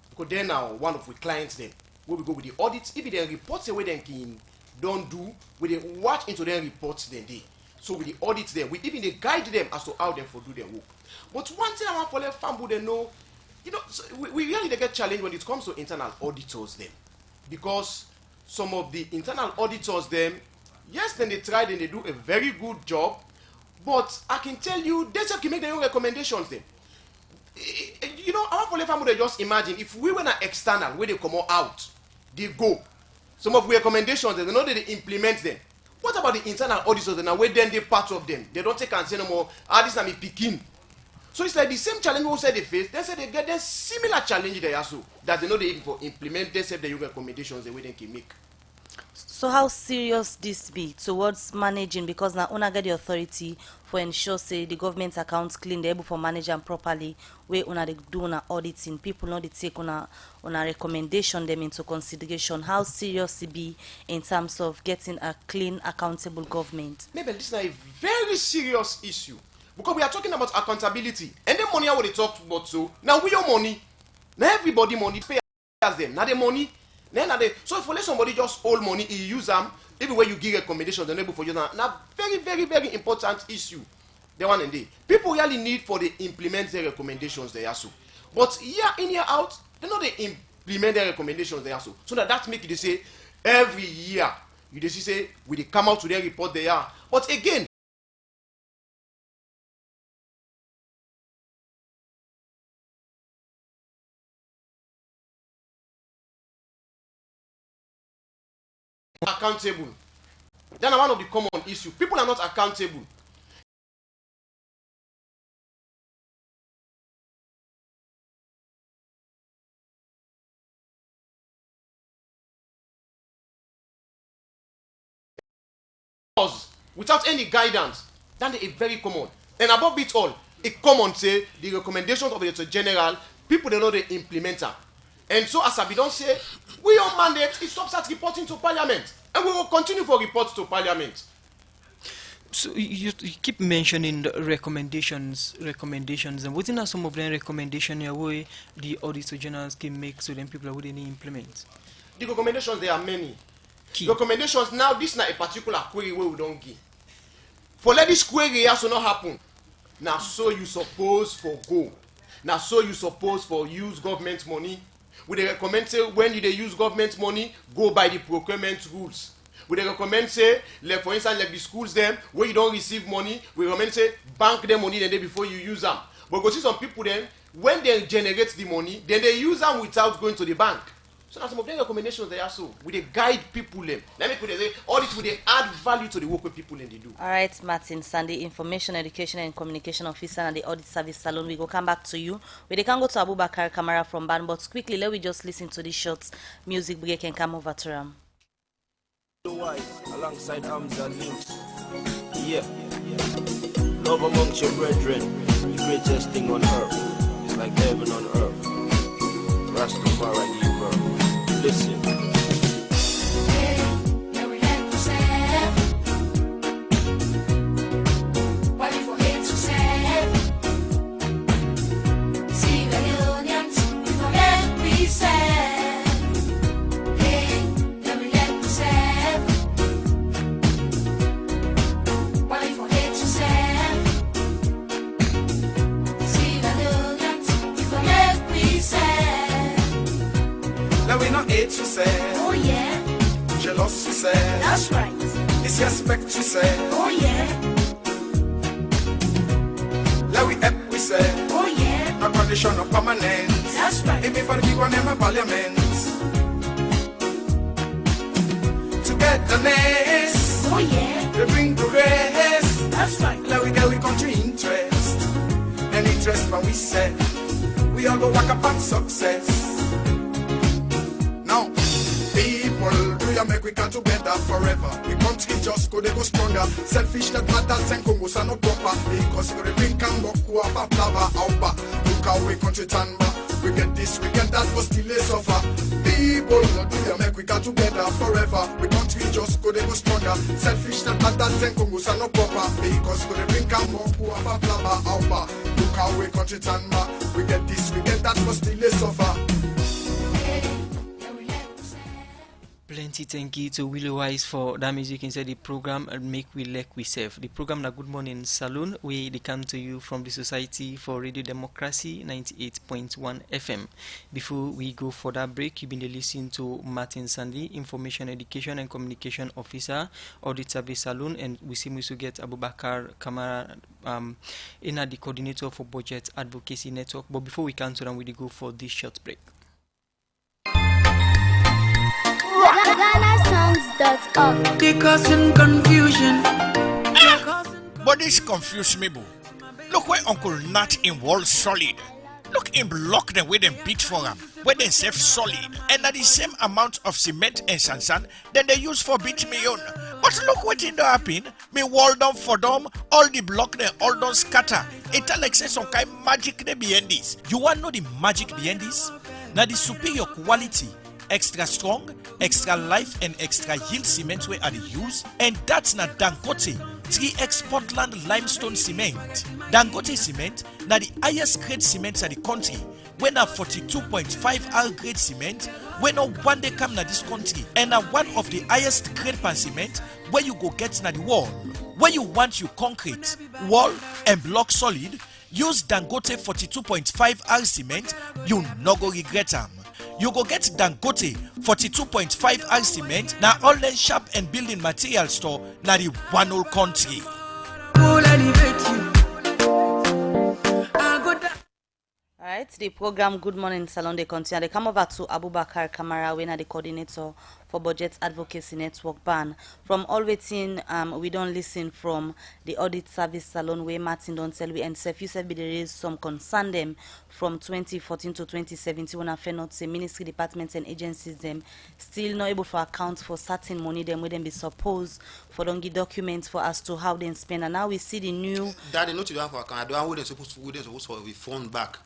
Because they're now one of the clients then. Where we go with the audit, if they report away then can don't do, we they watch into their reports then they. So we audit them, we even they guide them as to how them for do their work. But one thing I want for let family they know, you know, so we really they get challenged when it comes to internal auditors them. Because some of the internal auditors them, yes, then they tried and they do a very good job, but I can tell you, they just can make their own recommendations then. You know, our for family just imagine if we were an external where they come out, they go. Some of the recommendations, they know that they implement them. What about the internal auditors? Now, where then they part of them? They don't take and say no more, this is me picking. So it's like the same challenge we say they face. They say they get a similar challenge there also. That they know they even for implement they the recommendations the way they can make. So how serious this be towards managing, because now una get the authority for ensure say the government accounts clean, they able for manage them properly, where una they do una auditing, people know they take una recommendation them into consideration. How serious it be in terms of getting a clean, accountable government? Maybe this is a very serious issue. Because we are talking about accountability. And the money I already talked about so now we your money. Now everybody money pay as them. Now the money. So if let somebody just hold money, he use them, even when you give recommendations, they're able for you now very, very, very important issue. The one and day. People really need for they implement their recommendations there also. But year in, year out, they know they implement their recommendations there also. So that make it say every year you just say we they come out to their report they are. But again, accountable. Then one of the common issues. People are not accountable. Without any guidance, that is very common. And above it all, it common say the recommendations of the Director General, people they know they implement them. And so as I don't say, we on mandate is stop reporting to Parliament. And we will continue for reports to Parliament. So you keep mentioning the recommendations, and what are some of the recommendations where the Auditor Generals can make so then people wouldn't implement? The recommendations, there are many. Recommendations, now this is not a particular query where we don't give. For let this query also not happen. Now so you suppose for go. Now so you suppose for use government money. We they recommend say when you they use government money, go by the procurement rules. We they recommend say, like for instance, like the schools them where you don't receive money, we recommend say bank them money the day before you use them. But go see some people then when they generate the money, then they use them without going to the bank. So now some of the recommendations they are so we they guide people them. Let me put it say audit will they add value to the work with people and they do. All right, Martin Sandy, Information, Education and Communication Officer and the Audit Service Salon. We go come back to you. We can go to Abubakar Kamara from Ban, but quickly let we just listen to this short music break and come over to him. Alongside arms and links. Yeah. Love amongst your brethren, the greatest thing on earth. It's like heaven on earth. Rastafari, you bro. Listen. She said, oh yeah. Jealous, she said, that's right. Disrespect, she said, oh yeah. Let we help, we said, oh yeah. No condition of permanence, that's right. Even for the people in my parliament. Togetherness, oh yeah. They bring the rest, that's right. Let we get we country interest. And interest when we said, we all go walk up on success. Now, people, do you make we come together forever? The country just go, they go stronger. Selfish that matters and Congo are not proper. Because we drink and walk who have a flava out. Look how we country turn back. We get this, we get that, but still they suffer. People, do you make we come together forever? The country just go, they go stronger. Selfish that matters and Congo are not proper. Because we drink and walk who have a flava out. Look how we country turn back. We get this, we get that, but still they suffer. Plenty Alrighty, thank you to Willie Wise for that music inside the program and Make We Like We Serve. The program na Good Morning Saloon, we they come to you from the Society for Radio Democracy 98.1 FM. Before we go for that break, you've been listening to Martin Sandy, Information Education and Communication Officer, Audit Service Saloon, and we seem to get Abubakar Kamara, the coordinator for Budget Advocacy Network. But before we come to them, we go for this short break. GhanaSongs.org. They causing confusion. But this confuse me, boo. Look where Uncle Nat in Wall Solid. Look in block them where them beat for them, where they save solid, and at the same amount of cement and sand then they use for beat me on. But look what in the happen. Me wall down for them, all the block they all don't scatter. It's like say some kind magic they behind this. You want to know the magic behind this? Now the superior quality, extra strong, extra life and extra yield cement where are the use, and that's not Dangote 3x Portland limestone cement. Dangote cement na the highest grade cement in the country, when a 42.5 R grade cement when no one day come na this country, and a one of the highest grade pan cement where you go get na the wall. Where you want you concrete, wall and block solid, use Dangote 42.5 R cement, you no go regret them. You go get Dangote 42.5 R cement na online shop and building material store na the one whole country. Alright, the program Good Morning Salon they continue. They come over to Abubakar Kamara, when the coordinator for Budget Advocacy Network ban. From all waiting, we don't listen from the Audit Service Salon where Martin don't tell we and Sef you said there is some concern them from 2014 to 2017 when I found not say ministry departments and agencies them still not able to account for certain money them where them be supposed for don't give documents for as to how they spend, and now we see the new that they not to do for account. I don't supposed to refund back.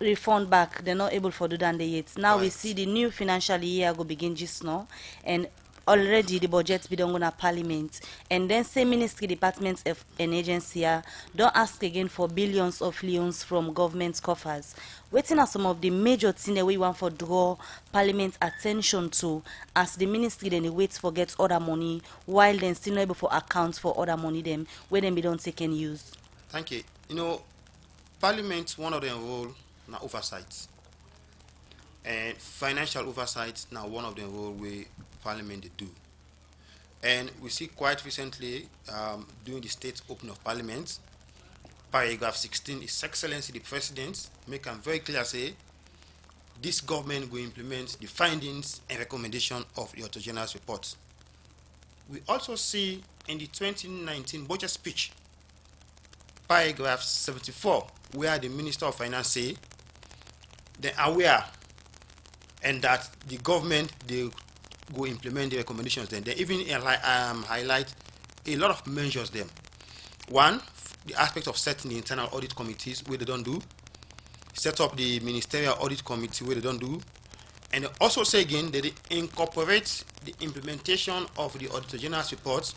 Refund back, they're not able to do that yet. Now we see the new financial year go begin just now, and already the budget be done on a parliament, and then say ministry departments and agency don't ask again for billions of loans from government coffers. Waiting are some of the major things that we want for draw parliament attention to, as the ministry then they wait for get other money while then still not able for account for other money them where them be don't take and use. Thank you. You know, Parliament, one of their role now oversight, and financial oversight now one of the role where Parliament they do. And we see quite recently during the state opening of Parliament, paragraph 16, His Excellency the President make them very clear say this government will implement the findings and recommendation of the Auditor General's report. We also see in the 2019 budget speech, paragraph 74, where the Minister of Finance say they are aware and that the government they go implement the recommendations. Then they even highlight a lot of measures them. One, the aspect of setting the internal audit committees where they don't do, set up the ministerial audit committee where they don't do, and they also say again that they incorporate the implementation of the Auditor General's reports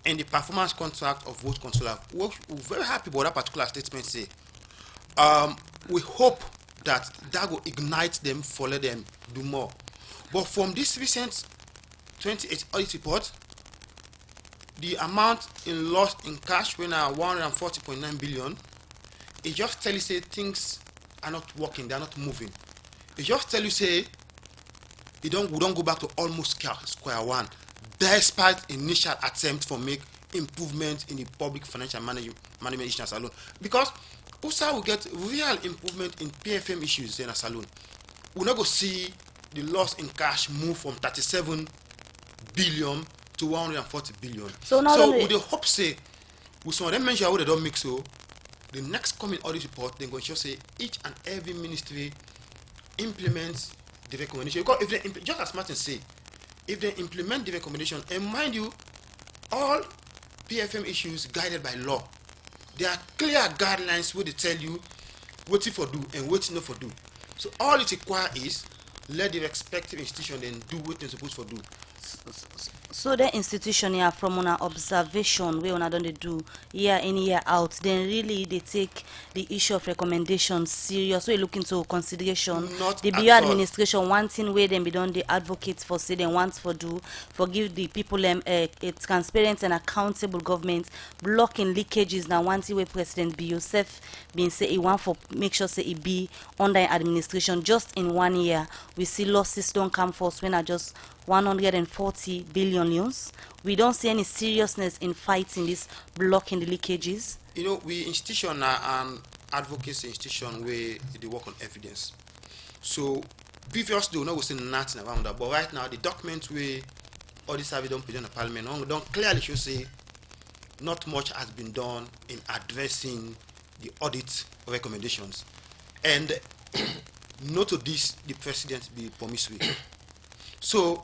and the performance contract of vote controller. We're very happy about that particular statement. Say, we hope that will ignite them for let them do more. But from this recent 28 audit report, the amount in loss in cash when are 140.9 billion, it just tell you say things are not working, they are not moving. It just tell you say we don't go back to almost square one, despite initial attempt for make improvement in the public financial management issues alone. Because USA will get real improvement in PFM issues in a saloon. We're not going to see the loss in cash move from 37 billion to 140 billion. So with the hope say, with some of them measures they don't make so, the next coming audit report, they're going to show say each and every ministry implements the recommendation. Because if they, just as Martin say, if they implement the recommendation, and mind you, all PFM issues guided by law. There are clear guidelines where they tell you what to do and what not for do. So all it requires is let the respective institution then do what they're supposed to do. So the institution here, from an observation where una don dey do year in year out, then really they take the issue of recommendations serious. So you look into consideration. Not The at BO all. administration one thing where them be done the advocate for say they want for do for give the people a transparent and accountable government. Blocking leakages now one thing where President B yourself been say he want for make sure say it be under administration. Just in 1 year we see losses don't come forth when I just 140 billion loans. We don't see any seriousness in fighting this, blocking the leakages. You know, we institution an advocacy institution where they work on evidence. So previously we know say nothing around that, but right now the document where all this have done present in Parliament don't clearly show say not much has been done in addressing the audit recommendations. And not to this the president be promissory. So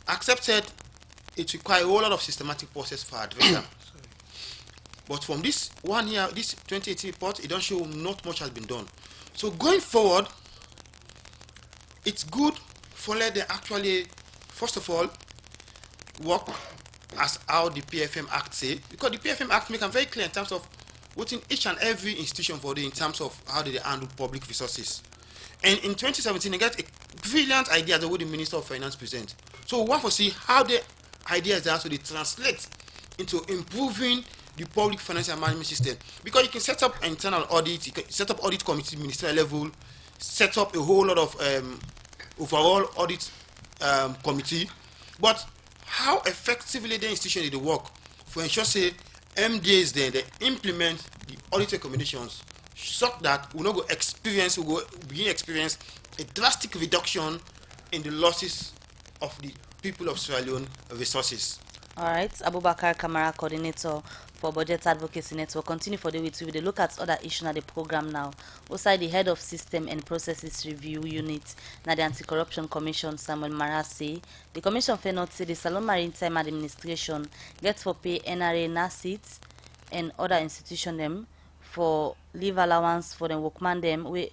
accepted it requires a whole lot of systematic process for addressing. But from this 1 year, this 2018 report, it don't show not much has been done. So going forward, it's good for let them actually, first of all, work as how the PFM Act say, because the PFM Act make them very clear in terms of what in each and every institution for the in terms of how they handle public resources. And in 2017, they get a brilliant idea that what the Minister of Finance present. So we want to see how the ideas are so they translate into improving the public financial management system. Because you can set up internal audit, you can set up audit committee, ministerial level, set up a whole lot of overall audit committee. But how effectively the institution they work for ensure say MDAs then they implement the audit recommendations so that we not go experience, we go begin experience a drastic reduction in the losses of the people of Sierra Leone resources. All right, Abubakar Kamara, coordinator for Budget Advocacy Network. Continue for the week with the look at other issues at the program now. Also, the head of System and Processes Review Unit, now the Anti-Corruption Commission, Samuel Marase. The commission fair not say the Salon Maritime Administration gets for pay NRA, NASIT, and other institution them for leave allowance for the workman them. We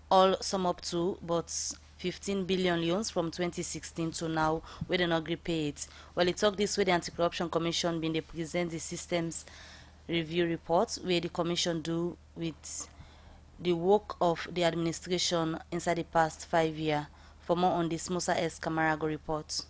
all sum up to but 15 billion loans from 2016 to now, where they not agree pay it. Well, it talk this way, the Anti-Corruption Commission been they present the systems review report where the commission do with the work of the administration inside the past 5 years. For more on this, Musa S. Kamarago report.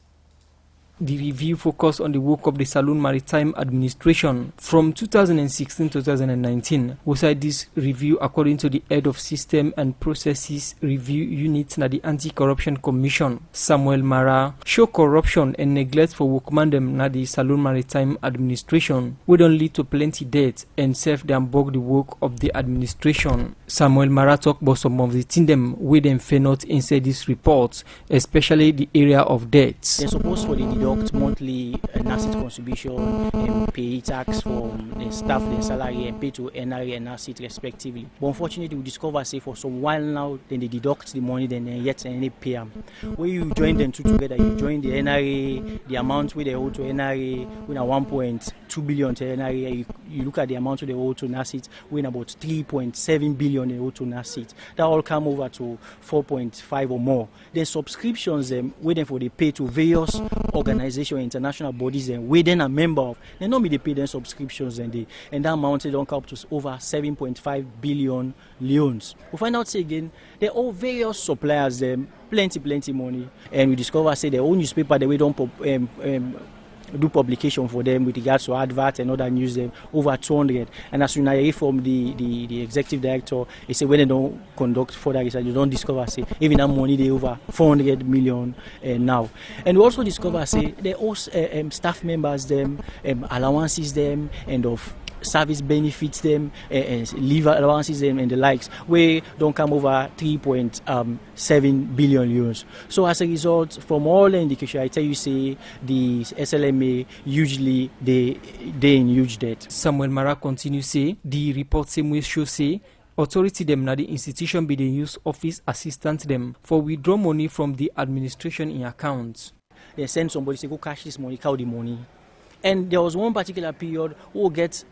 The review focused on the work of the Salon Maritime Administration from 2016 to 2019. Beside this review, according to the head of System and Processes Review Unit na the Anti-Corruption Commission, Samuel Mara, show corruption and neglect for workmen them na the Salon Maritime Administration, would don't lead to plenty debt and serve them bog the work of the administration. Samuel Mara talked about some of the things them where them fail not inside this report, especially the area of debts. They're supposed to deduct monthly NASIT contribution and pay tax from the staff, their salary, and pay to NRA and NASIT respectively. But unfortunately, we discover, say, for some while now, then they deduct the money, then yet they pay them. When you join them two together, you join the NRA, the amount where they owe to NRA, when at 1.2 billion to NRA, you look at the amount where they owe to NASIT, when about 3.7 billion they owe to NASIT. That all come over to 4.5 or more. The subscriptions, waiting for they pay to various organizations, international bodies, and we then a member of, they normally they pay their subscriptions and that amount they don't come up to over 7.5 billion loans. We find out say again, they all various suppliers them plenty money, and we discover say their own newspaper they don't do publication for them with regards to advert and other news them over 200. And as soon as I hear from the executive director, he said when they don't conduct further research, you don't discover say even that money they over 400 million now. And we also discover say they also staff members them allowances them and of service benefits them, leave allowances them and the likes, where don't come over 3.7 billion euros. So as a result, from all the indication, I tell you, say the SLMA usually they in huge debt. Samuel Mara continues say the report same way show say authority them na the institution be the use office assistant them for withdraw money from the administration in accounts. They send somebody say go cash this money, count the money. And there was one particular period who gets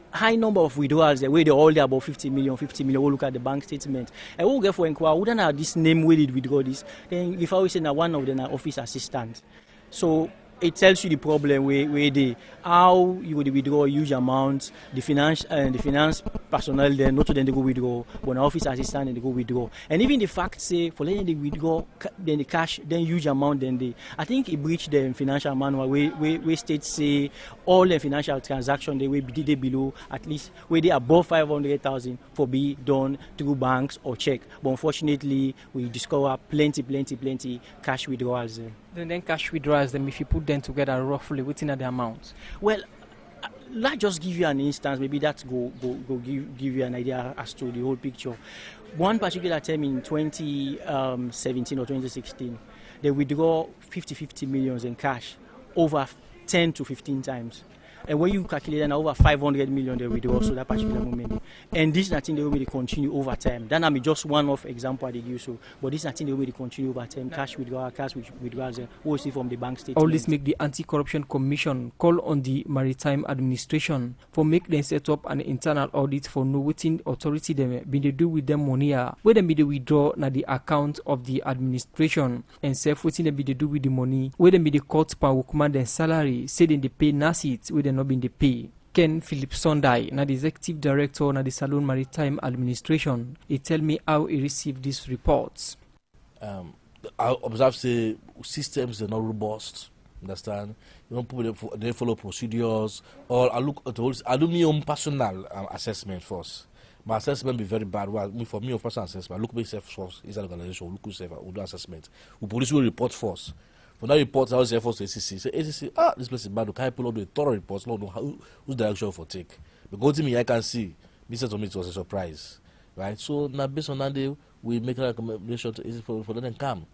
high number of withdrawals where they all there about 50 million. We'll look at the bank statement. And we'll get for inquiry, wouldn't have this name where did withdraw this? Then if I was say now one of them are office assistant. So it tells you the problem where they how you would withdraw huge amounts, the finance personnel then not to then they go withdraw, but an office assistant then they go withdraw, and even the fact say for letting they withdraw then the cash then huge amount then they I think it breached the financial manual where states say all the financial transaction they will be below at least where they above 500,000 for be done through banks or check, but unfortunately we discover plenty cash withdrawals. Then cash withdrawals them if you put them together roughly within the amount. Well, let's just give you an instance. Maybe that go give you an idea as to the whole picture. One particular time in 2017 or 2016, they withdraw 50 millions in cash over 10 to 15 times. And when you calculate that over 500 million they withdraw so that particular moment. And this is nothing they will continue over time. That may just one off example I did use so, but this is nothing they will continue over time. Cash withdrawals we see from the bank statement. All this make the Anti-Corruption Commission call on the Maritime Administration for make them set up an internal audit for know within authority them be they do with them money where them be they withdraw na the account of the administration and self within them be they do with the money where them be the cut per workman their salary say then they pay NASIT where they not been the pay. Ken Philip Sondai, na the executive director na the Salon Maritime Administration, he tell me how he received these reports. I observe say systems are not robust. Understand? You know, people they follow procedures. Or I look at I do my own personal assessment first. My assessment be very bad. Well, for me, of personal assessment, I look myself first. Is an organization? Look myself. We do assessment. We police will report first. For that report, I was there first to ACC. Say ACC, this place is bad. Can I pull up the thorough reports? No, whose direction for take? Because to me, I can see. This to me, it was a surprise, right? So now based on that, day, we make a recommendation to ACC for them to come.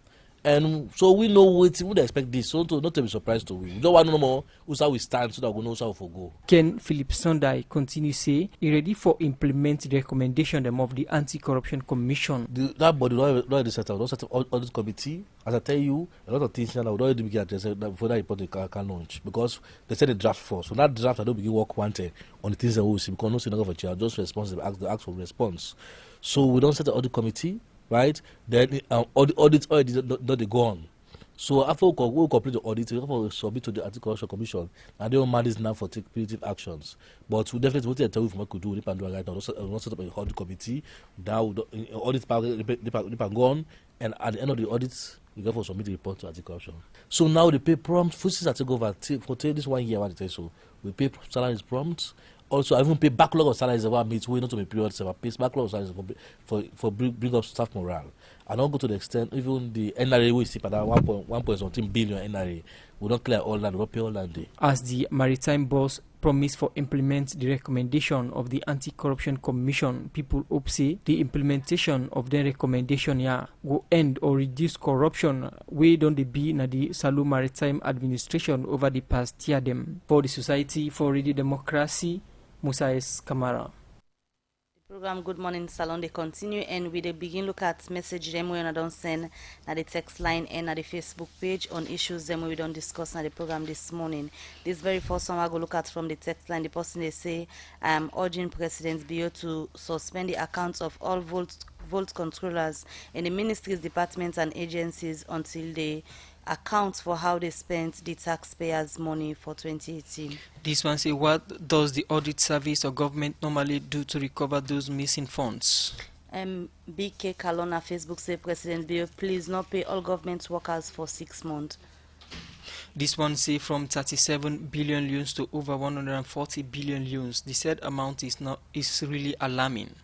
And so we know what we would expect this. So not to be surprised to we. We don't want to know more who's how we stand so that we know how we go. Ken Philip Sondai continue say he ready for implement the recommendation them of the Anti-Corruption Commission. That body don't set up audit committee. As I tell you, a lot of things now we don't already begin addressing before that report can launch because they said the draft first. So that draft I don't begin work wanted on the things that we see because no single of a just responsible ask for response. So we don't set the audit committee. Right, then audit already not they go on. So after we complete the audit, we will submit to the Anti-Corruption Commission, and they will manage now for take punitive actions. But we definitely want to tell you what we could do. We can do right now. We will set up an audit committee. Now audit they go on, and at the end of the audit, we go for submit the report to Anti-Corruption. So now they pay prompt. Forces that take over for this 1 year. What they so we pay salaries prompt. Also, I even pay backlog of salaries about meet we not to be period I pay backlog of salaries for bring up staff morale. I don't go to the extent even the NRA we see at that 1 something billion NRA. We don't clear all land, we don't pay all land day. As the maritime boss promised for implement the recommendation of the Anti-Corruption Commission, people hope say the implementation of the recommendation will end or reduce corruption we don't be na the Salou Maritime Administration over the past year them. For the Society for Radio Democracy, Musa S. Kamara. The program Good Morning Salon they continue and we begin look at message them we don't send at the text line and at the Facebook page on issues them we don't discuss at the program this morning. This very first one I go look at from the text line. The person they say urging President Bio to suspend the accounts of all vault controllers in the ministries, departments and agencies until they account for how they spent the taxpayers' money for 2018. This one say, what does the audit service or government normally do to recover those missing funds? BK Kalona Facebook say, President Bio, please not pay all government workers for 6 months. This one say from 37 billion loans to over 140 billion loans. The said amount is really alarming.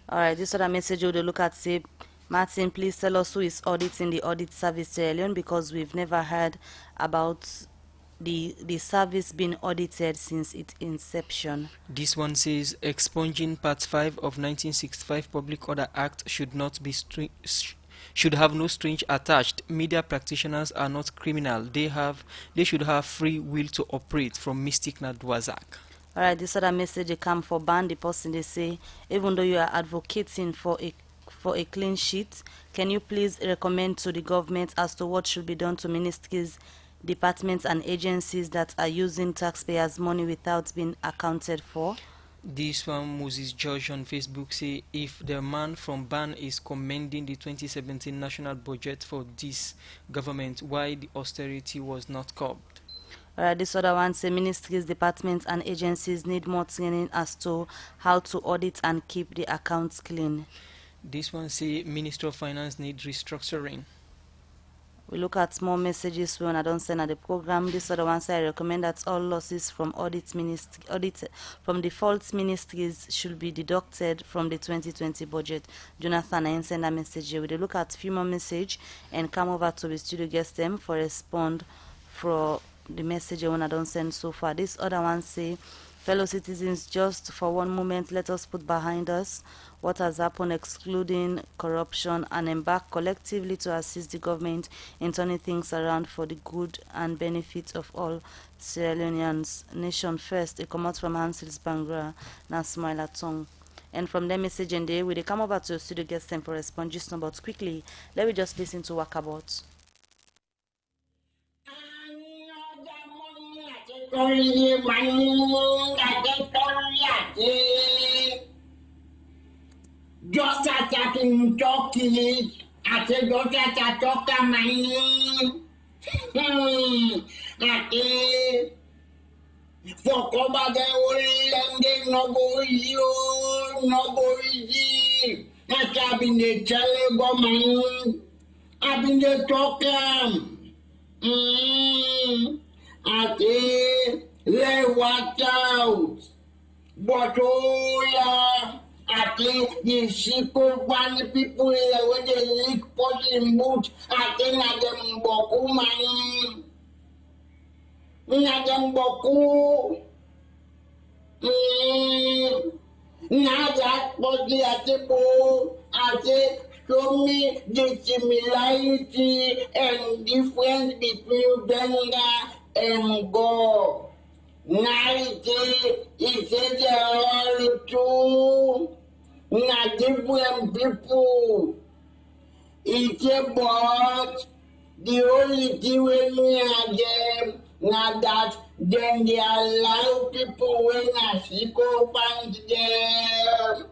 All right, this other message we look at say, Martin, please tell us who is auditing the audit service Sierra Leone because we've never heard about the service being audited since its inception. This one says expunging Part 5 of 1965 Public Order Act should have no strings attached. Media practitioners are not criminal. They should have free will to operate. From Mystic Nadwazak. Alright, this other message they come for ban. The person they say, even though you are advocating for a clean sheet, can you please recommend to the government as to what should be done to ministries, departments and agencies that are using taxpayers' money without being accounted for? This one, Moses George on Facebook say, if the man from BAN is commending the 2017 national budget for this government, why the austerity was not curbed? This other one say ministries, departments, and agencies need more training as to how to audit and keep the accounts clean. This one say Minister of Finance need restructuring. We look at more messages when I don't send at the program. This other one say I recommend that all losses from from default ministries should be deducted from the 2020 budget. Jonathan, I send a message here. We look at few more message and come over to the studio guest them for respond for the message when I don't send so far. This other one say, fellow citizens, just for one moment, let us put behind us what has happened, excluding corruption, and embark collectively to assist the government in turning things around for the good and benefit of all Sierra Leoneans. Nation first. It come out from Hansels Bangra, now smile at tongue. And from their message and day, we come over to the studio guest them for response just about quickly. Let me just listen to Walkabout. Just as I can talk to it, I said, just as I talk to my for cover the whole land, no go easy. That's I've been the telling government, I've been the talking. I say, let watch out. But oh yeah, I think the secret one people when they lick pot in boot, I think I them boku man. I them boku. Now that was the article, I say, show me the similarity and difference between Benga and God. Now it says they are all two, not different people. It's about the only thing we are them, not that then they allow people when I see go find them,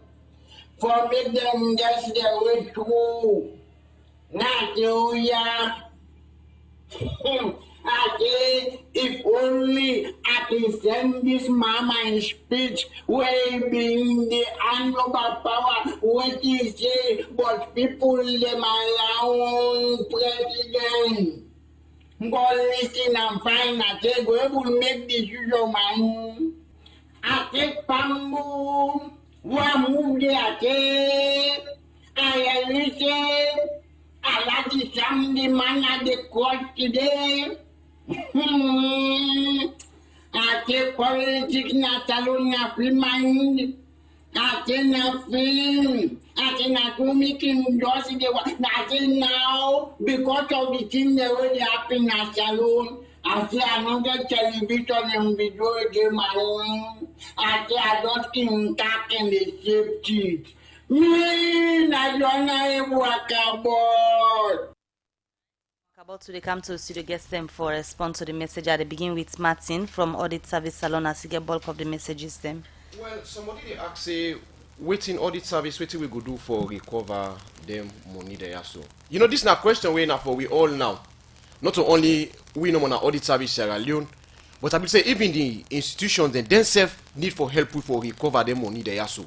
for make them that's their way through. Not you, yeah. I say, if only I can send this mama in speech, where being the hand of power, what he say, but people them allow president. Go listen and find I say, go able to make decision, man. I take Pambu, one move there, I say, I listen, I like the family man at the court today. I take politics not alone na free mind. I take na film. I take na to making just the I say now because of the thing that will happen na salon. I say another television and video game man. I say I don't think that in the safety. Me na don't know what about. About to come to the studio guest them for response to the message at the begin with Martin from Audit Service Salon as he get bulk of the messages them. Well, somebody they ask say, waiting audit service, waiting we go do for recover them money there so. You know, this is not a question we enough for we all now. Not only we know on audit service Sierra Leone, but I will say even the institutions themselves need for help for recover them money there so.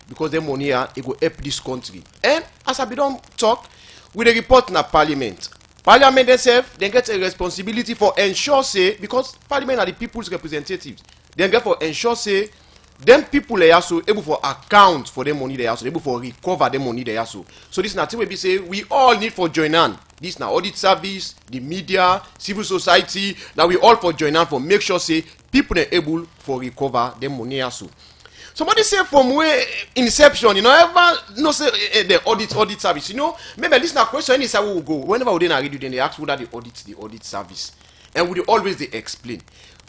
Because them money it go help this country. And as I be done talk, with the report in Parliament. Parliament themselves, they get a responsibility for ensure say, because Parliament are the people's representatives, they get for ensure say, them people they are so able for account for them money they are so able for recover them money they are so. So this is nothing we be say we all need for join on. This now audit service, the media, civil society. Now we all for join on for make sure say people are able for recover them money also. Somebody say from where inception, you know, ever no say the audit service, you know, maybe this now question is how we will go. Whenever we then read then they ask whether the audit service, and we always they explain.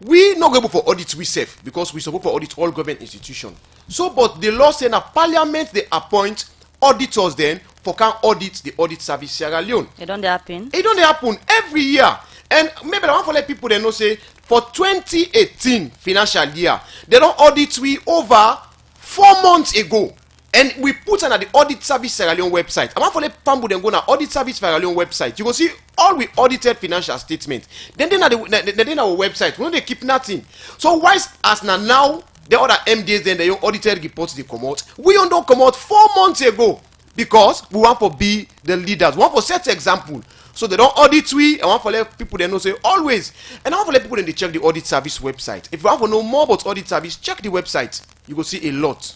We not able for audit we safe because we support for audit all government institutions. So, but the law say that Parliament they appoint auditors then for can audit the audit service Sierra Leone. It don't happen. It don't happen every year, and maybe I want to let people they know say. For 2018 financial year, they don't audit we over 4 months ago. And we put on at the Audit Service Sierra Leone website. I want for the Pambu then go na Audit Service Sierra Leone website. You go see all we audited financial statements. Then our website, we don't they keep nothing. So why as now the other MDs then the audited reports they come out. We don't come out 4 months ago because we want to be the leaders. We want to set example. So they don't audit we. I want to let people they know say always. And I want to let people then they check the Audit Service website. If you want to know more about Audit Service, check the website. You will see a lot.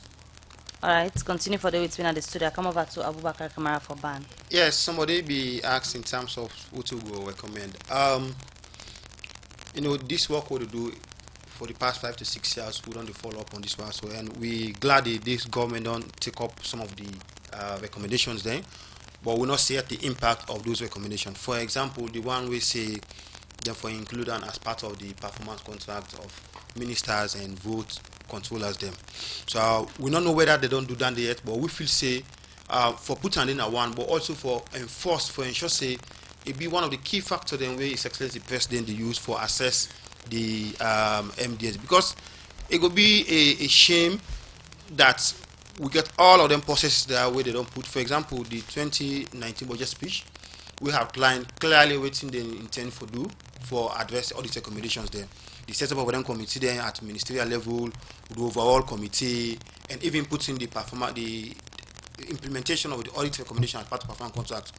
All right, continue for the way it's been at the studio. I come over to Abubakar Kamara for ban. Yes, somebody be asked in terms of what to go recommend. You know, this work we do for the past 5 to 6 years, we don't follow up on this one. So, and we glad that this government don't take up some of the recommendations there, but we not see at the impact of those recommendations. For example, the one we say, therefore, include as part of the performance contract of ministers and vote controllers them. So we don't know whether they don't do that yet, but we feel say for putting in a one, but also for enforce, for ensure say it be one of the key factors then where His Excellency the President they use for assess the MDS, because it would be a shame that we get all of them processes there where they don't put. For example, the 2019 budget speech, we have outlined clearly what they intend for do for address audit recommendations there. The setup of them committee there at ministerial level, the overall committee, and even putting the implementation of the audit recommendation as part of performance contract.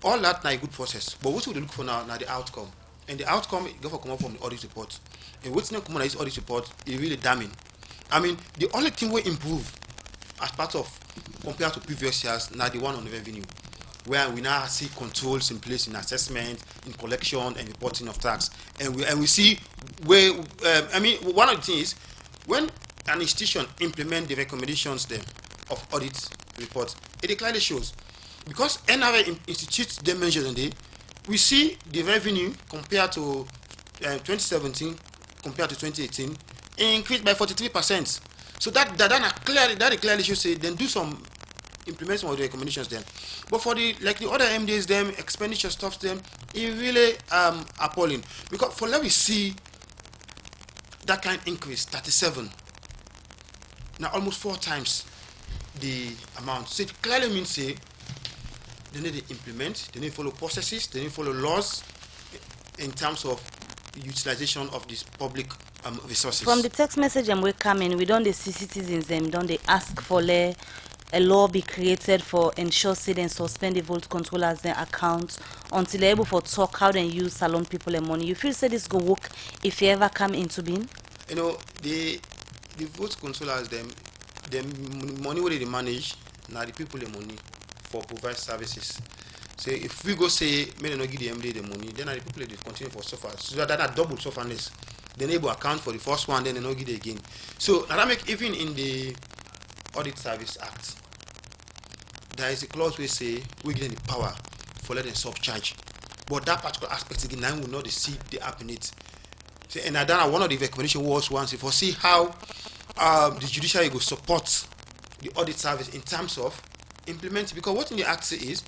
All that now a good process. But what we look for now the outcome. And the outcome go for come out from the audit report. And what's not coming out this audit report is really damning. I mean, the only thing we improve as part of compared to previous years now the one on the revenue, where we now see controls in place in assessment, in collection and reporting of tax, and we see where I mean, one of the things is when an institution implement the recommendations then of audit reports, it clearly shows because NRA institutes the measures and we see the revenue compared to 2017 compared to 2018 increased by 43%. So that clearly shows say then do some implement some of the recommendations then. But for the like the other MDs them expenditure stuff them, it really appalling. Because for let me see that kind of increase 37. Now almost 4 times the amount. So it clearly means say they need to implement, they need to follow processes, they need to follow laws in terms of utilization of these public resources. From the text message and we come in, we don't the see citizens them don't they ask for a law be created for ensure say and suspend the vote controllers their accounts until they're able for talk how they use salon people and money. You feel say this go work if you ever come into being? You know, the vote controllers them money where they manage now the people the money for provide services. So if we go say may not give the MD the money, then the people they continue for suffer. So that double sufferness. Then able account for the first one, then they not give it again. So now that make even in the Audit Service Act, there is a clause where say we give them the power for letting subcharge. But that particular aspect again, now we know the see the app in it. So, and I done one of the recommendations was once if we see how the judiciary will support the audit service in terms of implementing, because what in the act is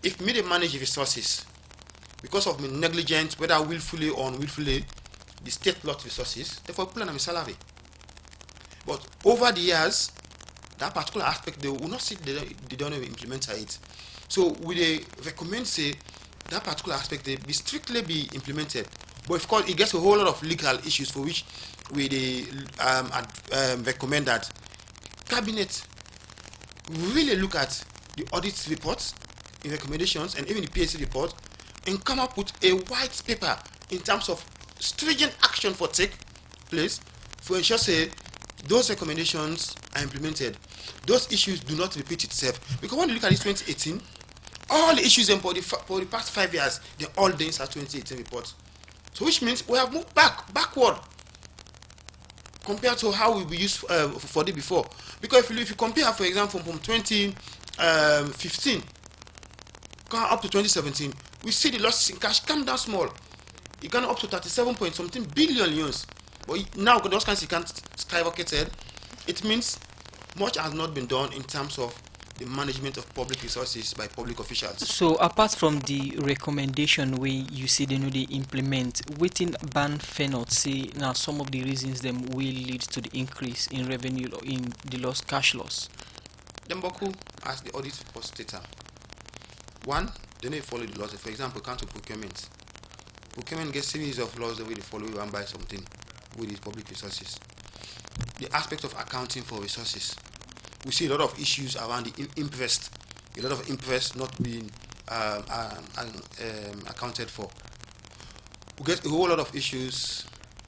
if me they manage the resources because of me negligence, whether willfully or unwillfully, the state lost resources, therefore plan on my salary. But over the years, that particular aspect they will not see they don't even implement it. So we recommend say that particular aspect they be strictly be implemented. But of course it gets a whole lot of legal issues for which we recommend that cabinet really look at the audit reports in recommendations and even the PSC report and come up with a white paper in terms of stringent action for take place for ensure say those recommendations are implemented. Those issues do not repeat itself. Because when you look at this 2018, all the issues for the past 5 years, they're all there inside 2018 report. So which means we have moved backward compared to how we used for the before. Because if you compare, for example, from 2015 up to 2017, we see the losses in cash come down small. It gone up to 37 point something billion euros. But now those kinds of can't skyrocketed. It means much has not been done in terms of the management of public resources by public officials. So apart from the recommendation where you see they know they implement, within ban not say now some of the reasons them will lead to the increase in revenue or in the loss cash loss. Demboku, as the audit report stated, one, they need to follow the laws. For example, count of procurement. Procurement gets series of laws the way they follow and buy something with its public resources. The aspect of accounting for resources. We see a lot of issues around the interest, a lot of interest not being accounted for. We get a whole lot of issues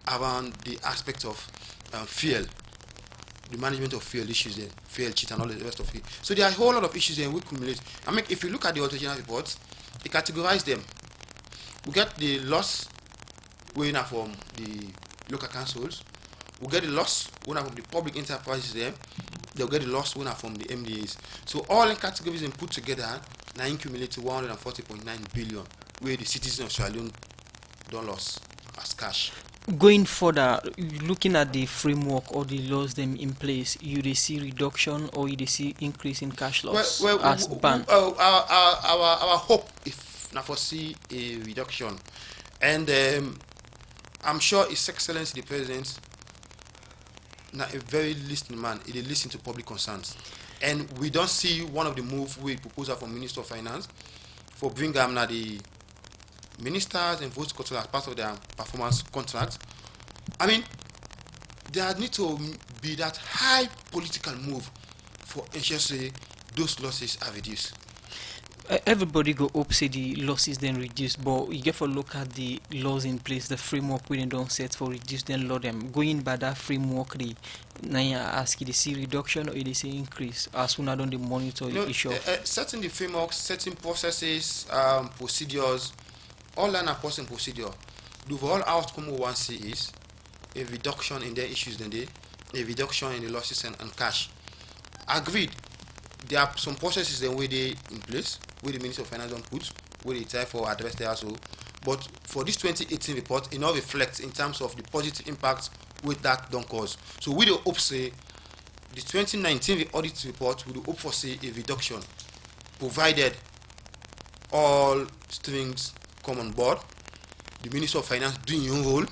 around the aspect of fuel, the management of fuel issues there, fuel cheat and all the rest of it. So there are a whole lot of issues there we accumulate. I mean, if you look at the original reports, they categorize them. We get the loss going out from the local councils. We get the loss going out from the public enterprises there. They'll get the loss winner from the MDAs. So all in categories and put together now accumulate to 140.9 billion, where the citizens of Sierra Leone don't lose as cash. Going further, looking at the framework or the laws them in place, you they see reduction or you they see increase in cash loss as ban? Our hope if now foresee a reduction, and I'm sure His Excellency the President now a very listening man. He listen to public concerns, and we don't see one of the move with proposal from Minister of Finance for bring now the ministers and vote control as part of their performance contract. I mean, there need to be that high political move for ensure say those losses are reduced. Everybody go up say the losses then reduce, but you get to look at the laws in place, the framework we don't set for reduce then law them. Going by that framework, the now you ask you they see reduction or they see increase as soon as they monitor the issue. Setting the framework, setting processes, procedures, all that are process and procedure. The overall outcome we want to see is a reduction in their issues than they, a reduction in the losses and cash. Agreed. There are some processes then where they in place, where the Minister of Finance don't put, where they try for address there also. But for this 2018 report, it now reflects in terms of the positive impact with that don't cause. So we do hope say the 2019 audit report, we do hope for say a reduction, provided all strings come on board, the Minister of Finance doing your role,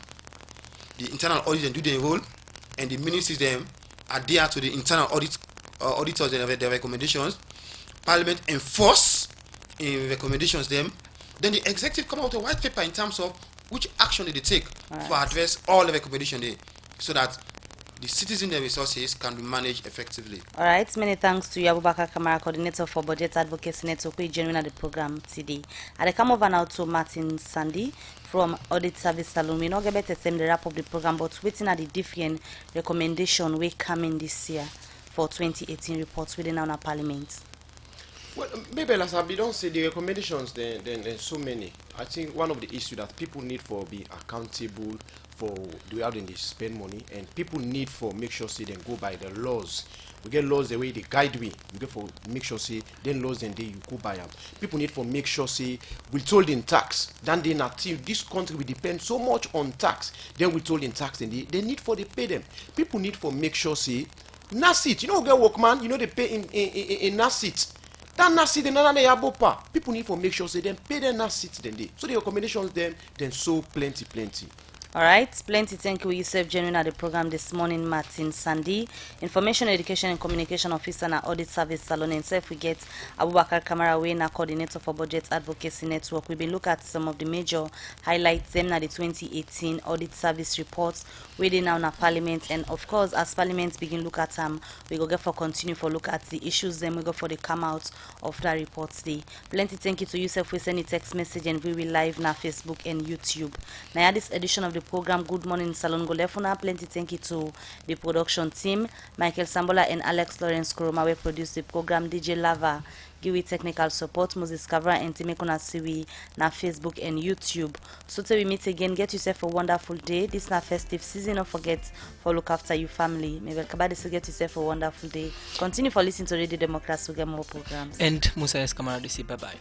the internal audit and do their role, and the ministers them adhere to the internal auditors and their recommendations. Parliament enforce in recommendations them. Then the executive come out with a white paper in terms of which action they take to address all the recommendations there, so that the citizen and resources can be managed effectively. All right, many thanks to Abubakar Kamara, coordinator for Budget Advocacy Network, who is joining the program today. I come over now to Martin Sandy from Audit Service Salon. We not get better time the wrap up the program, but waiting at the different recommendation we come in this year for 2018 reports within our Parliament. Well, maybe as I don't say the recommendations, then so many. I think one of the issues that people need for be accountable for the way they spend money, and people need for make sure say they go by the laws. We get laws the way they guide we get for make sure say then laws then they you go by them. People need for make sure say we told in tax. Then they not this country will depend so much on tax. Then we told in tax, and they need for they pay them. People need for make sure say NASIT, you know, get workman, you know they pay in NASIT. That NASIT, another they have people need for make sure say them pay their NASIT then they. So the recommendations then so plenty. All right, plenty. Thank you, Yusuf, joining at the program this morning. Martin Sandy, Information, Education and Communication Officer and Audit Service Salon. And self we get Abubakar Kamara, Wena, Coordinator for Budget Advocacy Network. We will look at some of the major highlights them at the 2018 Audit Service reports within now Parliament. And of course, as Parliament begin look at we go get for continue for look at the issues. Then we go for the come out of that report today. Plenty. Thank you to Yusuf. We send a text message and we will live now Facebook and YouTube. Now this edition of the program Good Morning Salon Golefuna. Plenty thank you to the production team, Michael Sambola and Alex Lawrence Kuroma. We produce the program. DJ Lava give we technical support. Moses Kavra and Timekuna Siwi na Facebook and YouTube. So till we meet again, get yourself a wonderful day. This na festive season. Don't forget for look after your family. Maybe Kabadi, get yourself a wonderful day. Continue for listening to Radio Democracy. We get more programs. And Musa S. Kamara, bye bye.